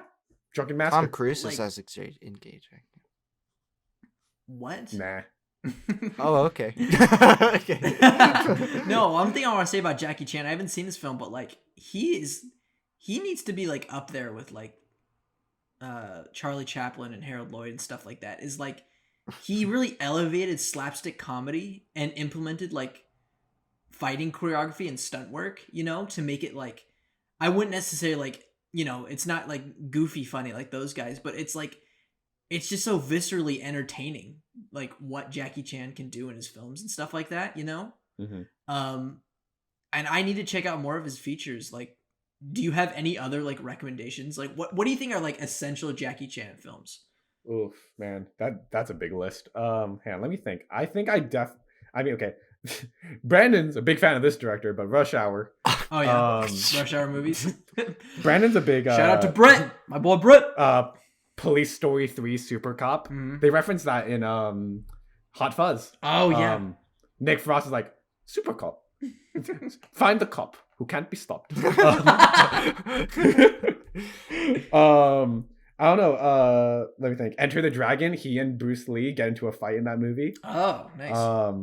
Drunken Master. Tom Cruise is as engaging. What? Nah. Oh, okay. Okay. No, one thing I want to say about Jackie Chan, I haven't seen this film, but like he needs to be like up there with like Charlie Chaplin and Harold Lloyd and stuff like that. Is like he really elevated slapstick comedy and implemented like fighting choreography and stunt work, to make it like, I wouldn't necessarily like, it's not like goofy funny like those guys, but it's like, it's just so viscerally entertaining, like what Jackie Chan can do in his films and stuff like that, Mm-hmm. And I need to check out more of his features. Like, do you have any other like recommendations? Like, what do you think are like essential Jackie Chan films? Oof, man, that's a big list. Hang on, let me think. Okay. Brandon's a big fan of this director, but Rush Hour. Oh yeah, Rush Hour movies. Brandon's a big shout out to Brett, my boy Brett. Police Story 3 Super Cop. Mhm. They reference that in Hot Fuzz. Oh yeah. Nick Frost is like, Super Cop. Find the cop who can't be stopped. I don't know. Let me think. Enter the Dragon. He and Bruce Lee get into a fight in that movie. Oh, nice.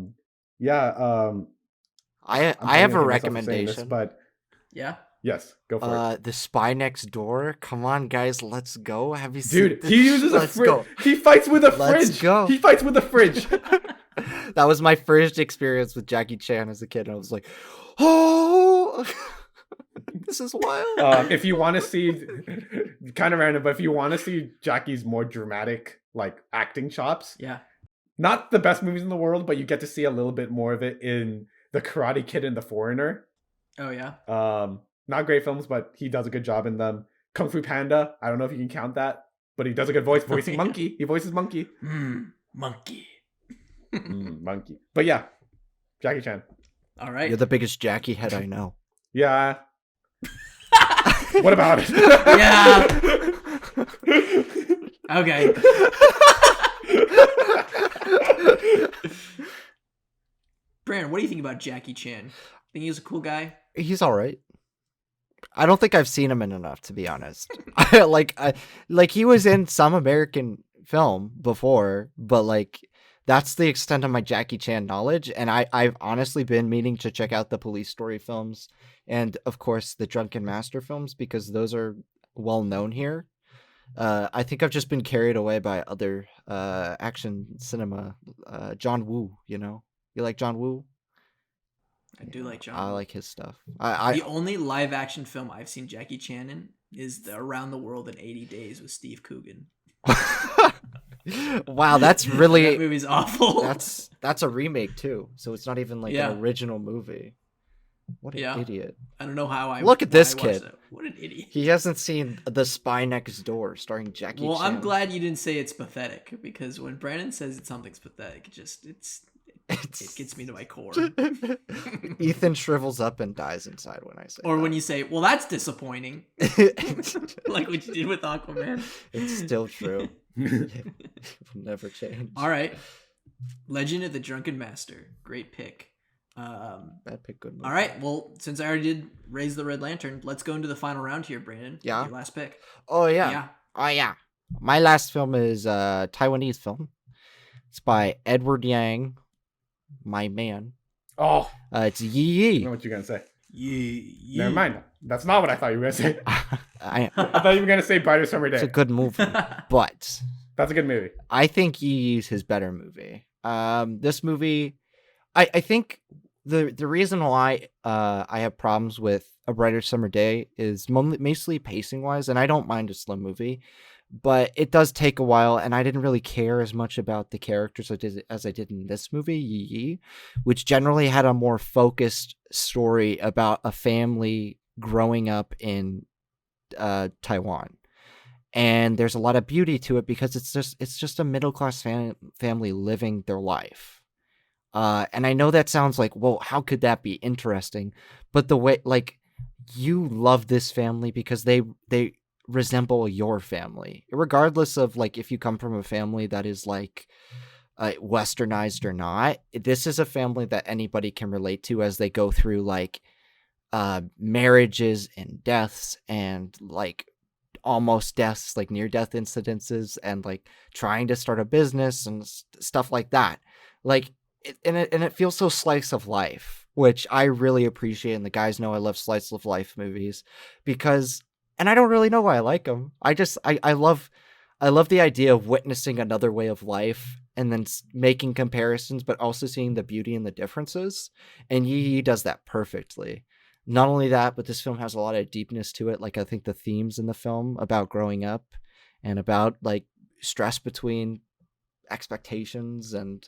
Yeah. I I'm have a trying to think of myself for saying this, recommendation. but Yeah. yes, go for it. The Spy Next Door. Come on, guys, let's go. Have you seen Dude, this? he uses a Let's fridge. go. He fights with a Let's fridge. go. He fights with a fridge. That was my first experience with Jackie Chan as a kid, and I was like, oh, this is wild. If you want to see, kind of random, but if you want to see Jackie's more dramatic, like, acting chops, Yeah. not the best movies in the world, but you get to see a little bit more of it in The Karate Kid and The Foreigner. Oh yeah. Not great films, but he does a good job in them. Kung Fu Panda, I don't know if you can count that, but he does a good voice voicing Monkey. He voices Monkey. Monkey. Monkey. But yeah, Jackie Chan. All right. You're the biggest Jackie head I know. Yeah. What about it? Yeah. Okay. Brandon, what do you think about Jackie Chan? Think he's a cool guy? He's all right. I don't think I've seen him in enough, to be honest. Like he was in some American film before, but like that's the extent of my Jackie Chan knowledge. And I've honestly been meaning to check out the Police Story films and, of course, the Drunken Master films because those are well known here. I think I've just been carried away by other action cinema. John Woo, you like John Woo? I do like John I Woo. like his stuff. The only live action film I've seen Jackie Chan in is the Around the World in 80 Days with Steve Coogan. Wow, that's really that movie's awful. That's a remake too, so it's not even like an original movie. What an idiot! I don't know how I look at this kid. What an idiot! He hasn't seen The Spy Next Door, starring Jackie Chan. Well, I'm glad you didn't say it's pathetic because when Brandon says something's pathetic, it gets me to my core. Ethan shrivels up and dies inside when I say. Or when you say, "Well, that's disappointing," like what you did with Aquaman. It's still true. It will never change. All right, Legend of the Drunken Master, great pick. Bad pick, good movie. All right, well, since I already did Raise the Red Lantern, let's go into the final round here, Brandon. Yeah. Your last pick. Oh yeah. Oh yeah. My last film is a Taiwanese film. It's by Edward Yang, my man. Oh. It's Yi Yi. I know what you're gonna say. Yi. Never mind. That's not what I thought you were gonna say. I thought you were gonna say Brighter Summer Day. It's a good movie, but that's a good movie. I think Yi Yi's his better movie. This movie, I think the reason why I have problems with A Brighter Summer Day is mostly pacing wise, and I don't mind a slow movie, but it does take a while, and I didn't really care as much about the characters as I did in this movie, Yi Yi, which generally had a more focused story about a family growing up in Taiwan. And there's a lot of beauty to it because it's just a middle class family living their life. And I know that sounds like, well, how could that be interesting? But the way, like, you love this family because they resemble your family, regardless of like if you come from a family that is like westernized or not. This is a family that anybody can relate to as they go through like marriages and deaths and like almost deaths, like near death incidences, and like trying to start a business and stuff like that. Like it feels so slice of life, which I really appreciate. And the guys know I love slice of life movies because, and I don't really know why I like them. I love the idea of witnessing another way of life and then making comparisons, but also seeing the beauty in the differences. And Yi Yi does that perfectly. Not only that, but this film has a lot of deepness to it. Like I think the themes in the film about growing up and about like stress between expectations and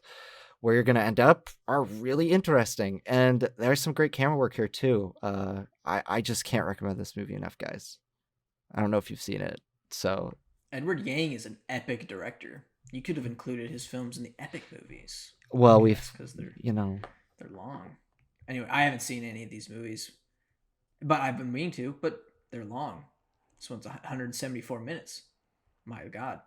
where you're going to end up are really interesting. And there's some great camera work here too. I just can't recommend this movie enough, guys. I don't know if you've seen it. So Edward Yang is an epic director. You could have included his films in the epic movies. Well, because they're they're long. Anyway, I haven't seen any of these movies, but I've been meaning to. But they're long. This one's 174 minutes. My God.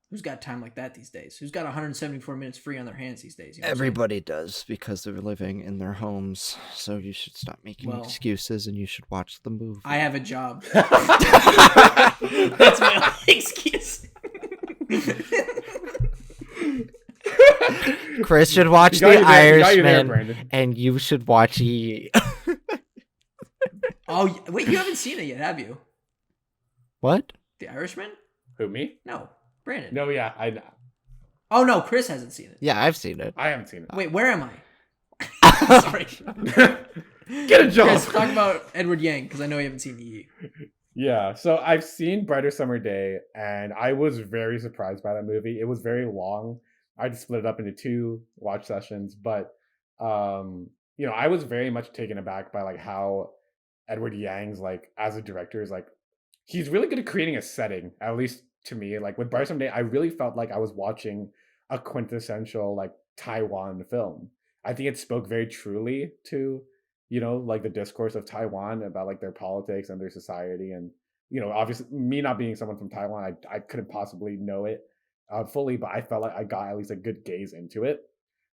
Who's got time like that these days? Who's got 174 minutes free on their hands these days? You know Everybody does because they're living in their homes. So you should stop making excuses and you should watch the movie. I have a job. That's my only excuse. Chris should watch The Irishman, and you should watch E. Oh, wait, you haven't seen it yet, have you? What? The Irishman? Who, me? No. Brandon. No, yeah, I. Oh no, Chris hasn't seen it. Yeah, I've seen it. I haven't seen it. Wait, where am I? Sorry. Get a job. Chris, talk about Edward Yang because I know you haven't seen Yi. Yeah, so I've seen Brighter Summer Day, and I was very surprised by that movie. It was very long. I had to split it up into 2 watch sessions, but I was very much taken aback by like how Edward Yang's like as a director is like he's really good at creating a setting, at least to me. Like with Brighter Summer Day, I really felt like I was watching a quintessential like Taiwan film. I think it spoke very truly to, like the discourse of Taiwan about like their politics and their society. And, obviously me not being someone from Taiwan, I couldn't possibly know it fully, but I felt like I got at least a good gaze into it.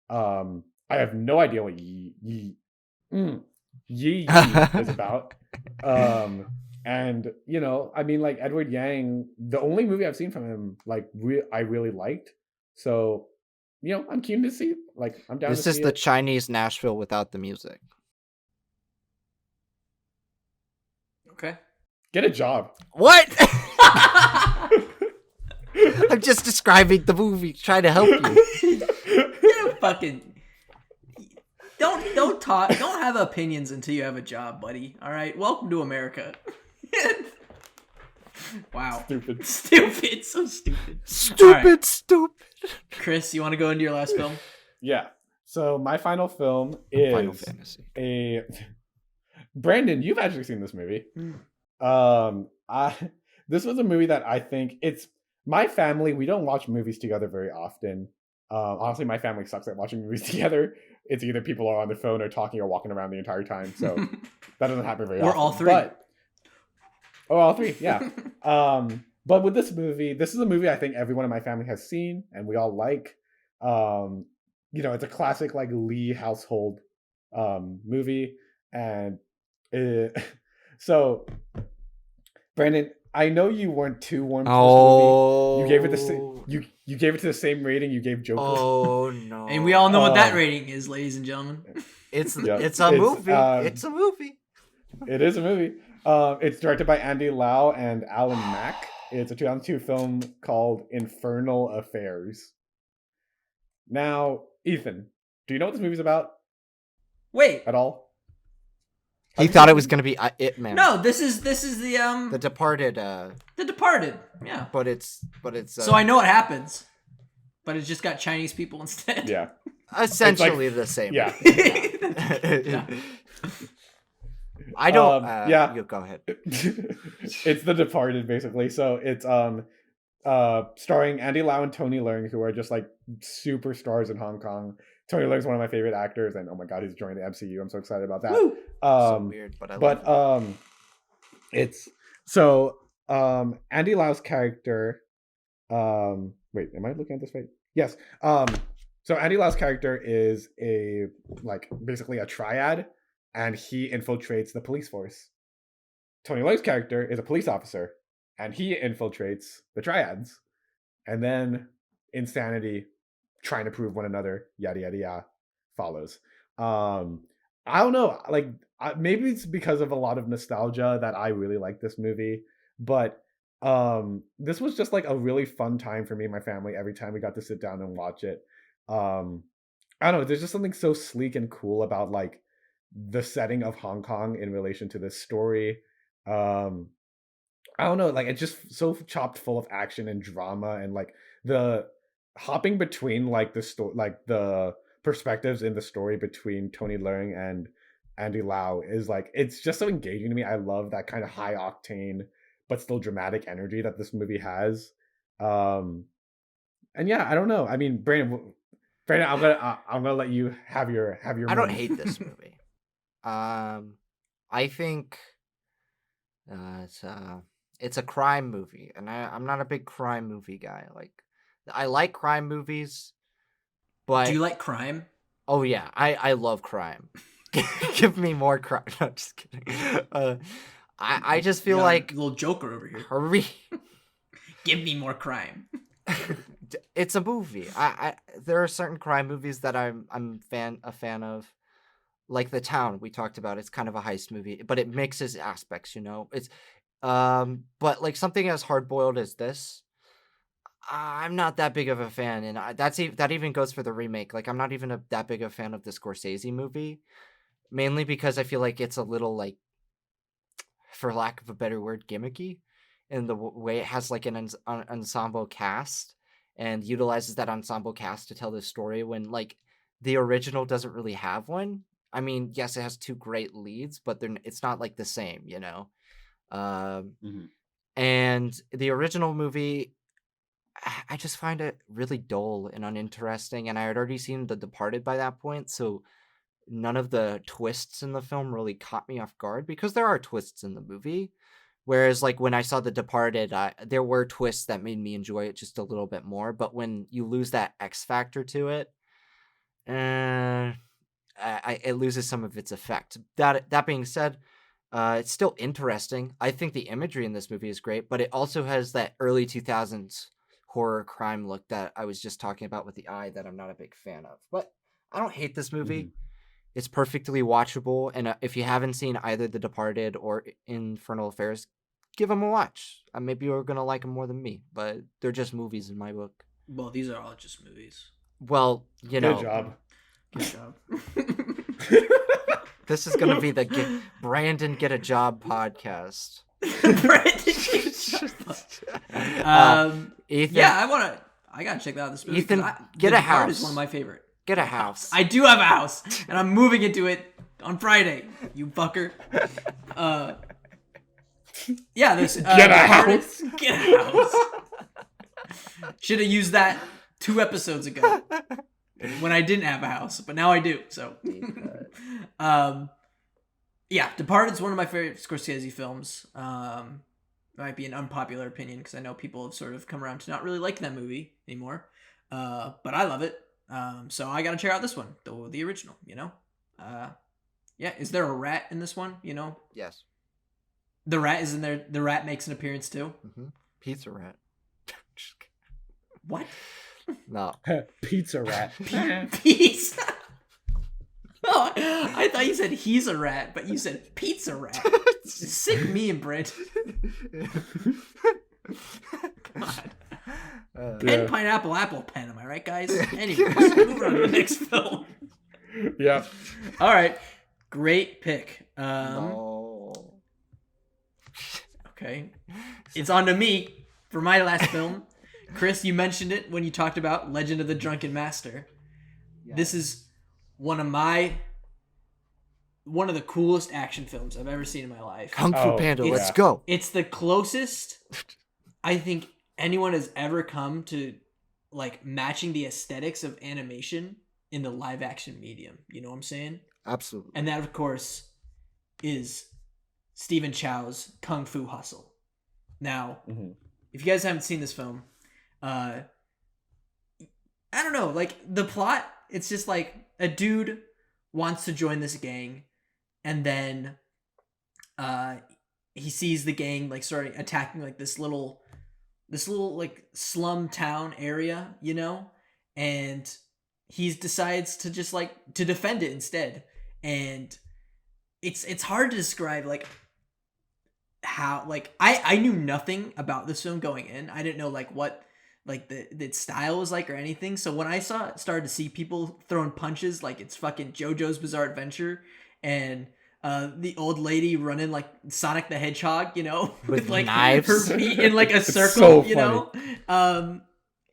I have no idea what Yi is about. And, I mean, like Edward Yang, the only movie I've seen from him, like I really liked. So I'm keen to see. Like, I'm down This to is see the it. Chinese Nashville without the music. Okay. Get a job. What? I'm just describing the movie, trying to help you. Fucking don't talk. Don't have opinions until you have a job, buddy. All right. Welcome to America. Wow. Stupid. Stupid. So stupid. Stupid. Chris, you want to go into your last film? Yeah. So my final film is Final Fantasy. Brandon, you've actually seen this movie. This was a movie that I think my family, we don't watch movies together very often. Honestly, my family sucks at watching movies together. It's either people are on their phone or talking or walking around the entire time. So that doesn't happen very often. Or all three. All three, yeah. But with this movie, this is a movie I think everyone in my family has seen and we all like. It's a classic like Lee household movie. And so, Brandon, I know you weren't too warm to this movie. You gave it you gave it to the same rating you gave Joker. Oh no! And we all know what that rating is, ladies and gentlemen. It's a movie. It's a movie. It is a movie. It's directed by Andy Lau and Alan Mack. It's a 2002 film called Infernal Affairs. Now, Ethan, do you know what this movie's about? Wait. At all? He thought it was going to be It Man. No, this is the The Departed. The Departed. Yeah. But it's. So I know what happens, but it's just got Chinese people instead. Yeah. Essentially the same. Yeah. Yeah. I don't. Yeah. You go ahead. It's The Departed, basically. So it's starring Andy Lau and Tony Leung, who are just like superstars in Hong Kong. Tony Leung's one of my favorite actors, and oh my god, he's joined the MCU. I'm so excited about that. Woo! So weird, but I love it. It's so Andy Lau's character. Wait, am I looking at this right? Yes. So Andy Lau's character is basically a triad, and he infiltrates the police force. Tony Leung's character is a police officer, and he infiltrates the triads, and then insanity, trying to prove one another, yada yada yada, follows. I don't know, maybe it's because of a lot of nostalgia that I really like this movie, but this was just like a really fun time for me and my family every time we got to sit down and watch it. I don't know, there's just something so sleek and cool about like the setting of Hong Kong in relation to this story. I don't know, like it's just so chopped full of action and drama, and like the hopping between like the perspectives in the story between Tony Leung and Andy Lau is like, it's just so engaging to me. I love that kind of high octane but still dramatic energy that this movie has. And yeah, I don't know. I mean, Brandon, I'm gonna let you have your. I don't hate this movie. I think it's a crime movie, and I'm not a big crime movie guy. Like, I like crime movies, but do you like crime? Oh yeah, I love crime. Give me more crime. No, just kidding. I just feel like little Joker over here. Hurry. Give me more crime. It's a movie. There are certain crime movies that I'm a fan of, like The Town we talked about. It's kind of a heist movie, but it mixes aspects. It's but like something as hard boiled as this, I'm not that big of a fan, and that even goes for the remake. Like, I'm not even that big of a fan of the Scorsese movie, mainly because I feel like it's a little, like, for lack of a better word, gimmicky in the way it has like an ensemble cast and utilizes that ensemble cast to tell this story when like the original doesn't really have one. I mean, yes, it has two great leads, but it's not like the same, And the original movie, I just find it really dull and uninteresting, and I had already seen The Departed by that point, so none of the twists in the film really caught me off guard, because there are twists in the movie. Whereas, like, when I saw The Departed, there were twists that made me enjoy it just a little bit more. But when you lose that X factor to it, it loses some of its effect. That being said, it's still interesting. I think the imagery in this movie is great, but it also has that early 2000s horror crime look that I was just talking about with The Eye that I'm not a big fan of. But I don't hate this movie. Mhm. It's perfectly watchable, and if you haven't seen either The Departed or Infernal Affairs, give them a watch. Maybe you're gonna like them more than me, but they're just movies in my book. Well, these are all just movies. Well, Good job. Good job. This is gonna be the Brandon Get a Job podcast. Brandon Get a Job. Ethan, yeah, I gotta check out this movie. Ethan, get The a Departed house. is one of my favorite. Get a house. I do have a house, and I'm moving into it on Friday. You fucker. Yeah, this Get a Departed- house. Get a house. Should have used that 2 episodes ago when I didn't have a house, but now I do. So, yeah, Departed's one of my favorite Scorsese films. Might be an unpopular opinion because I know people have sort of come around to not really like that movie anymore. But I love it. So I gotta check out this one, the original. You know, yeah. Is there a rat in this one? You know, Yes. the rat is in there. The rat makes an appearance too. Mm-hmm. Pizza rat. Just kidding. What? No. Pizza rat. Peace. Oh, I thought you said he's a rat, but you said pizza rat. Sick meme, Brent. God. Pen, pineapple, apple, pen. Am I right, guys? Anyways, moving on to the next film. Yeah. All right, great pick. No. Okay, it's on to me for my last film. Chris, you mentioned it when you talked about Legend of the Drunken Master. Yeah. This is one of the coolest action films I've ever seen in my life. Kung Fu Panda, yeah. let's go. It's the closest I think anyone has ever come to like matching the aesthetics of animation in the live action medium. You know what I'm saying? Absolutely. And that, of course, is Stephen Chow's Kung Fu Hustle. Now, if you guys haven't seen this film, I don't know, like the plot, it's just like a dude wants to join this gang, and then he sees the gang like starting attacking like this little like slum town area, you know, and he decides to just like to defend it instead. And it's hard to describe like how, like I knew nothing about this film going in. I didn't know like what like the style was like or anything. So when I started to see people throwing punches like it's fucking JoJo's Bizarre Adventure, and the old lady running like Sonic the Hedgehog, you know, With like knives. her feet in like a circle, so you know, and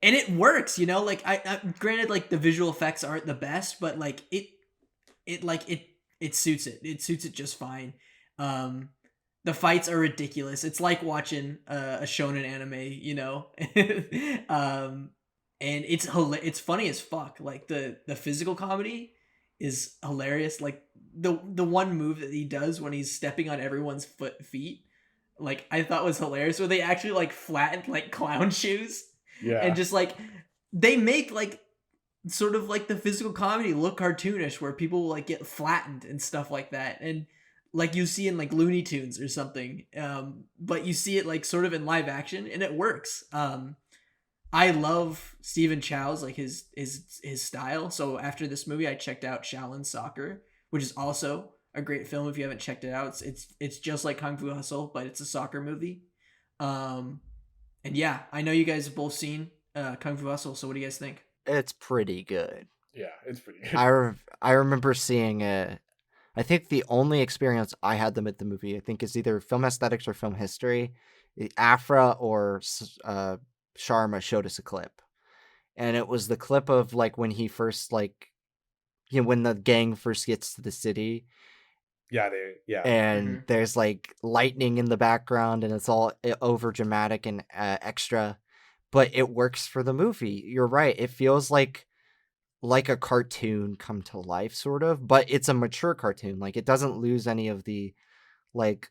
it works, you know. Like I granted, like the visual effects aren't the best, but like it suits it. It suits it just fine. The fights are ridiculous. It's like watching a shonen anime, you know. And it's funny as fuck. Like the physical comedy is hilarious. Like the one move that he does when he's stepping on everyone's feet, like I thought was hilarious. Where they actually like flattened like clown shoes, Yeah. and just like they make like sort of like the physical comedy look cartoonish, where people like get flattened and stuff like that, and like you see in like Looney Tunes or something, but you see it like sort of in live action, and it works. I love Stephen Chow's like his style. So after this movie, I checked out Shaolin Soccer, which is also a great film. If you haven't checked it out, it's just like Kung Fu Hustle, but it's a soccer movie. And yeah, I know you guys have both seen Kung Fu Hustle. So what do you guys think? It's pretty good. Yeah, it's pretty good. I remember seeing it. I think the only experience I had them at the movie, I think, is either film aesthetics or film history. Afra or Sharma showed us a clip, and it was the clip of like when he first like, you know, when the gang first gets to the city. Yeah, And there's like lightning in the background, and it's all over dramatic and extra, but it works for the movie. You're right. It feels like a cartoon come to life, sort of, but it's a mature cartoon. Like it doesn't lose any of the like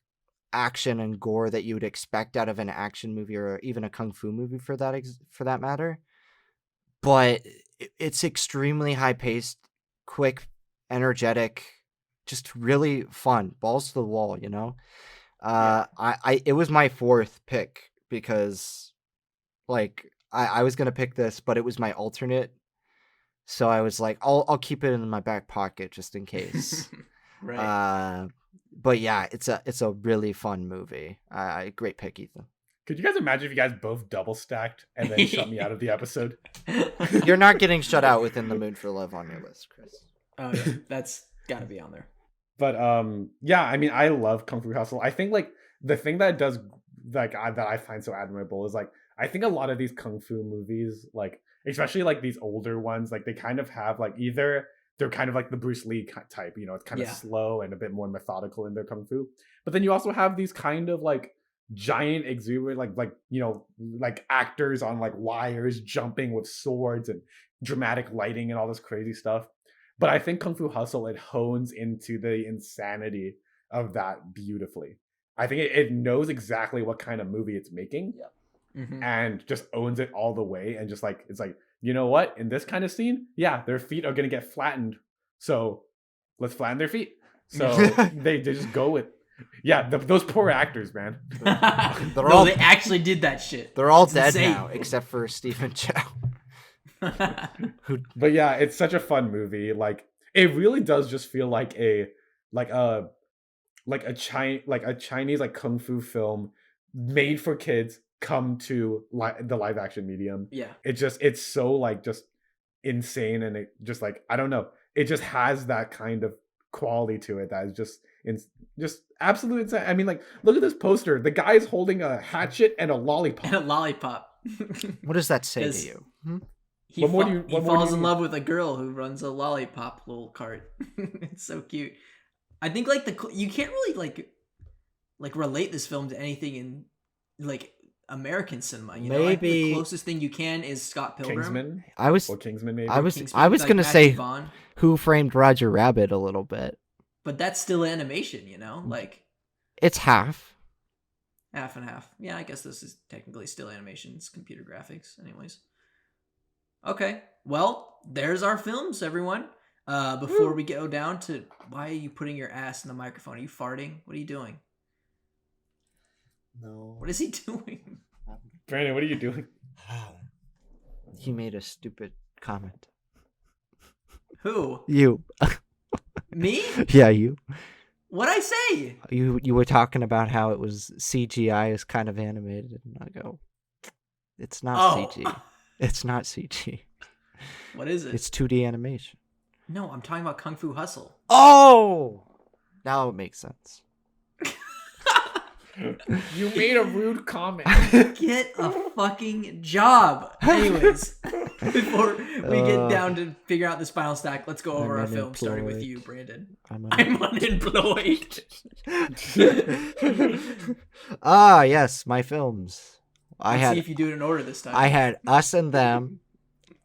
action and gore that you would expect out of an action movie or even a kung fu movie for that matter. But it's extremely high paced, quick, energetic, just really fun, balls to the wall, you know. It was my fourth pick because like I was gonna pick this, but it was my alternate. So I was like, I'll keep it in my back pocket just in case. Right. But yeah, it's a really fun movie. Great pick, Ethan. Could you guys imagine if you guys both double stacked and then shut me out of the episode? You're not getting shut out with In the Mood for Love on your list, Chris. Oh yeah, that's gotta be on there. But yeah, I mean, I love Kung Fu Hustle. I think like the thing that it does like that I find so admirable is like I think a lot of these kung fu movies, like especially like these older ones, like they kind of have like either they're kind of like the Bruce Lee type, you know, it's kind of slow and a bit more methodical in their kung fu. But then you also have these kind of like giant exuberant like you know, like actors on like wires jumping with swords and dramatic lighting and all this crazy stuff. But I think Kung Fu Hustle, it hones into the insanity of that beautifully. I think it knows exactly what kind of movie it's making. And just owns it all the way, and just like it's like, you know what, in this kind of scene, yeah, their feet are gonna get flattened, so let's flatten their feet. So they just go with those poor actors, man. They actually did that shit. They're all dead now except for Stephen Chow. But yeah, it's such a fun movie. Like it really does just feel like a Chinese like kung fu film made for kids come to the live action medium. Yeah, it's so like just insane, and it just like I don't know, it just has that kind of quality to it that is just absolute insane. I mean, like look at this poster. The guy's holding a hatchet and a lollipop. What does that say to you? He falls in love with a girl who runs a lollipop little cart. It's so cute. I think like you can't really like relate this film to anything in like American cinema. You know, maybe the closest thing you can is Scott Pilgrim. Kingsman. Kingsman maybe. Kingsman, I was like gonna say Vaughn. Who Framed Roger Rabbit a little bit. But that's still animation, you know? Like it's half and half. Yeah, I guess this is technically still animation. It's computer graphics anyways. Okay. Well, there's our films, everyone. Before we go down to why are you putting your ass in the microphone? Are you farting? What are you doing? No. What is he doing? Brandon, what are you doing? He made a stupid comment. Who? Who? You. Me? Yeah, you. What'd I say? You were talking about how it was CGI is kind of animated, and I go, it's not CG. It's not CG. What is it? It's 2D animation. No, I'm talking about Kung Fu Hustle. Oh! Now it makes sense. You made a rude comment. Get a fucking job. Anyways, before we get down to figure out this final stack, let's go over our film, starting with you, Brandon. I'm unemployed. Yes, my films. Let's see if you do it in order this time. I had Us and Them,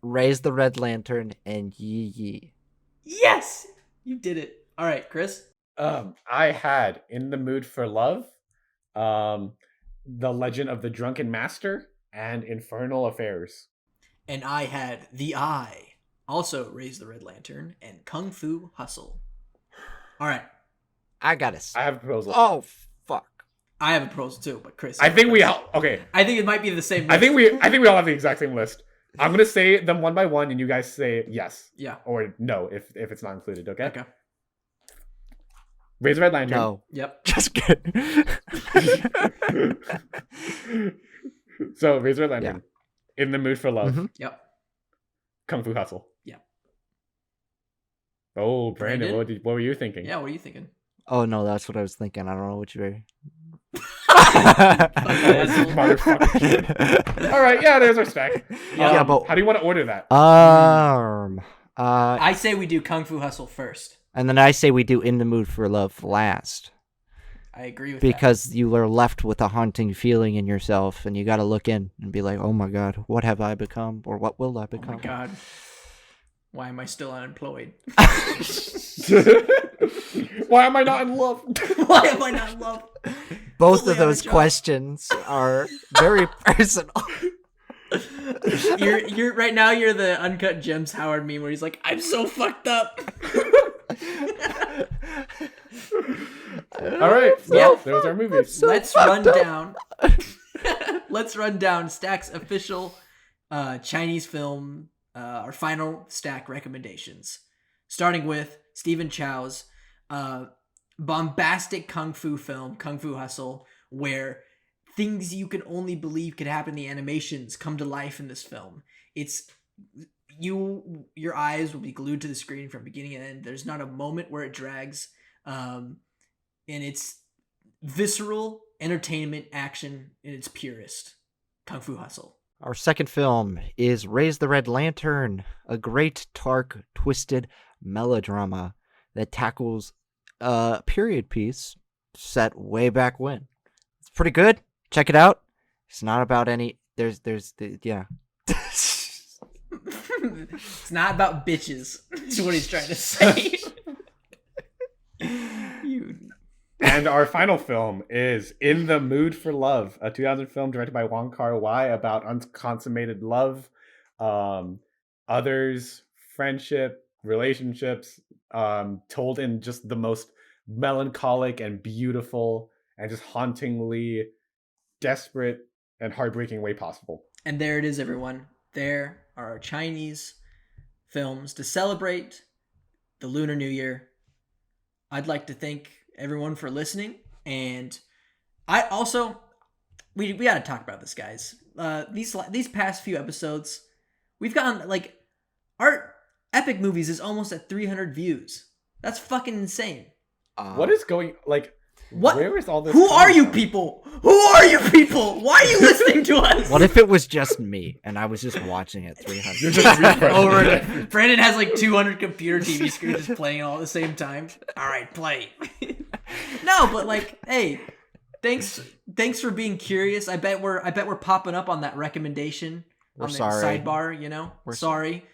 Raise the Red Lantern, and Yee Yee. Yes! You did it. All right, Chris? I had In the Mood for Love, The Legend of the Drunken Master, and Infernal Affairs. And I had The Eye, also Raise the Red Lantern, and Kung Fu Hustle. All right. I have a proposal. Oh, fuck. I have a proposal too, but Chris. I think we all okay. I think it might be the same list. I think we all have the exact same list. I'm gonna say them one by one, and you guys say yes. Yeah. Or no if it's not included. Okay. Okay. Raise the Red Lantern. No. Yep. Just kidding. So Raise the Red Lantern. Yeah. In the Mood for Love. Mm-hmm. Yep. Kung Fu Hustle. Yep. Oh, Brandon, what were you thinking? Yeah, what are you thinking? Oh no, that's what I was thinking. I don't know what you were. Motherfucker. All right, yeah, there's our stack. Yeah, but how do you want to order that? I say we do Kung Fu Hustle first, and then I say we do In the Mood for Love last. I agree with because you are left with a haunting feeling in yourself, and you got to look in and be like, "Oh my God, what have I become, or what will I become?" Oh my God, why am I still unemployed? Why am I not in love? Why am I not in love? Both of those questions are very personal. You're right now. You're the Uncut Gems Howard meme where he's like, "I'm so fucked up." All right, well, those are movies. Let's run down. Let's run down Stack's official Chinese film, our final stack recommendations, starting with Stephen Chow's bombastic kung fu film, Kung Fu Hustle, where things you can only believe could happen in the animations come to life in this film. It's your eyes will be glued to the screen from beginning to end. There's not a moment where it drags, and it's visceral entertainment action in its purest. Kung Fu Hustle. Our second film is Raise the Red Lantern, a great, dark, twisted melodrama that tackles a period piece set way back when. It's pretty good. Check it out. It's not about any. Yeah. It's not about bitches. That's what he's trying to say. And our final film is In the Mood for Love, a 2000 film directed by Wong Kar-wai about unconsummated love, others, friendship, relationships, told in just the most melancholic and beautiful and just hauntingly desperate and heartbreaking way possible. And there it is, everyone. There are our Chinese films to celebrate the Lunar New Year. I'd like to thank everyone for listening, and I also we got to talk about this, guys. These past few episodes, we've gotten like our Epic Movies is almost at 300 views. That's fucking insane. What is going like? What? Where is all this? Who are you people? Who are you people? Why are you listening to us? What if it was just me and I was just watching at 300? You're just Over. Brandon has like 200 computer TV screens just playing all at the same time. All right, play. No, but like, hey, thanks for being curious. I bet we're popping up on that recommendation on the sidebar. You know, we're sorry.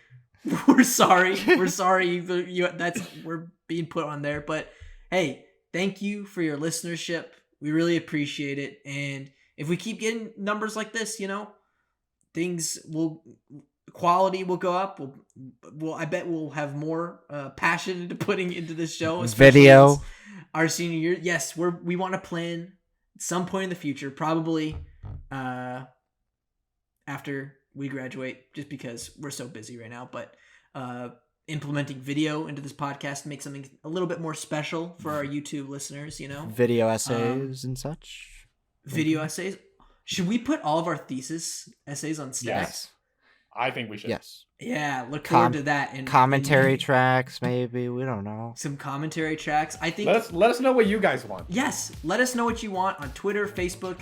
We're sorry. We're sorry. We're being put on there, but hey. Thank you for your listenership. We really appreciate it. And if we keep getting numbers like this, you know, quality will go up. I bet we'll have more passion into putting into this show. Video. Our senior year. Yes, we want to plan at some point in the future, probably after we graduate, just because we're so busy right now. But implementing video into this podcast to make something a little bit more special for our YouTube listeners, you know? Video essays and such. Video essays. Should we put all of our thesis essays on Stack? Yes. I think we should. Yes. Yeah, look forward to that. And commentary tracks, maybe. We don't know. Some commentary tracks. I think. Let us know what you guys want. Yes. Let us know what you want on Twitter, Facebook,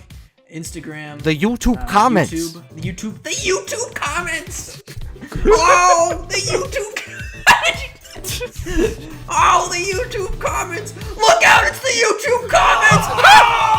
Instagram. The YouTube comments. The YouTube comments. Oh, the YouTube Oh, the YouTube comments! Look out, it's the YouTube comments! Oh!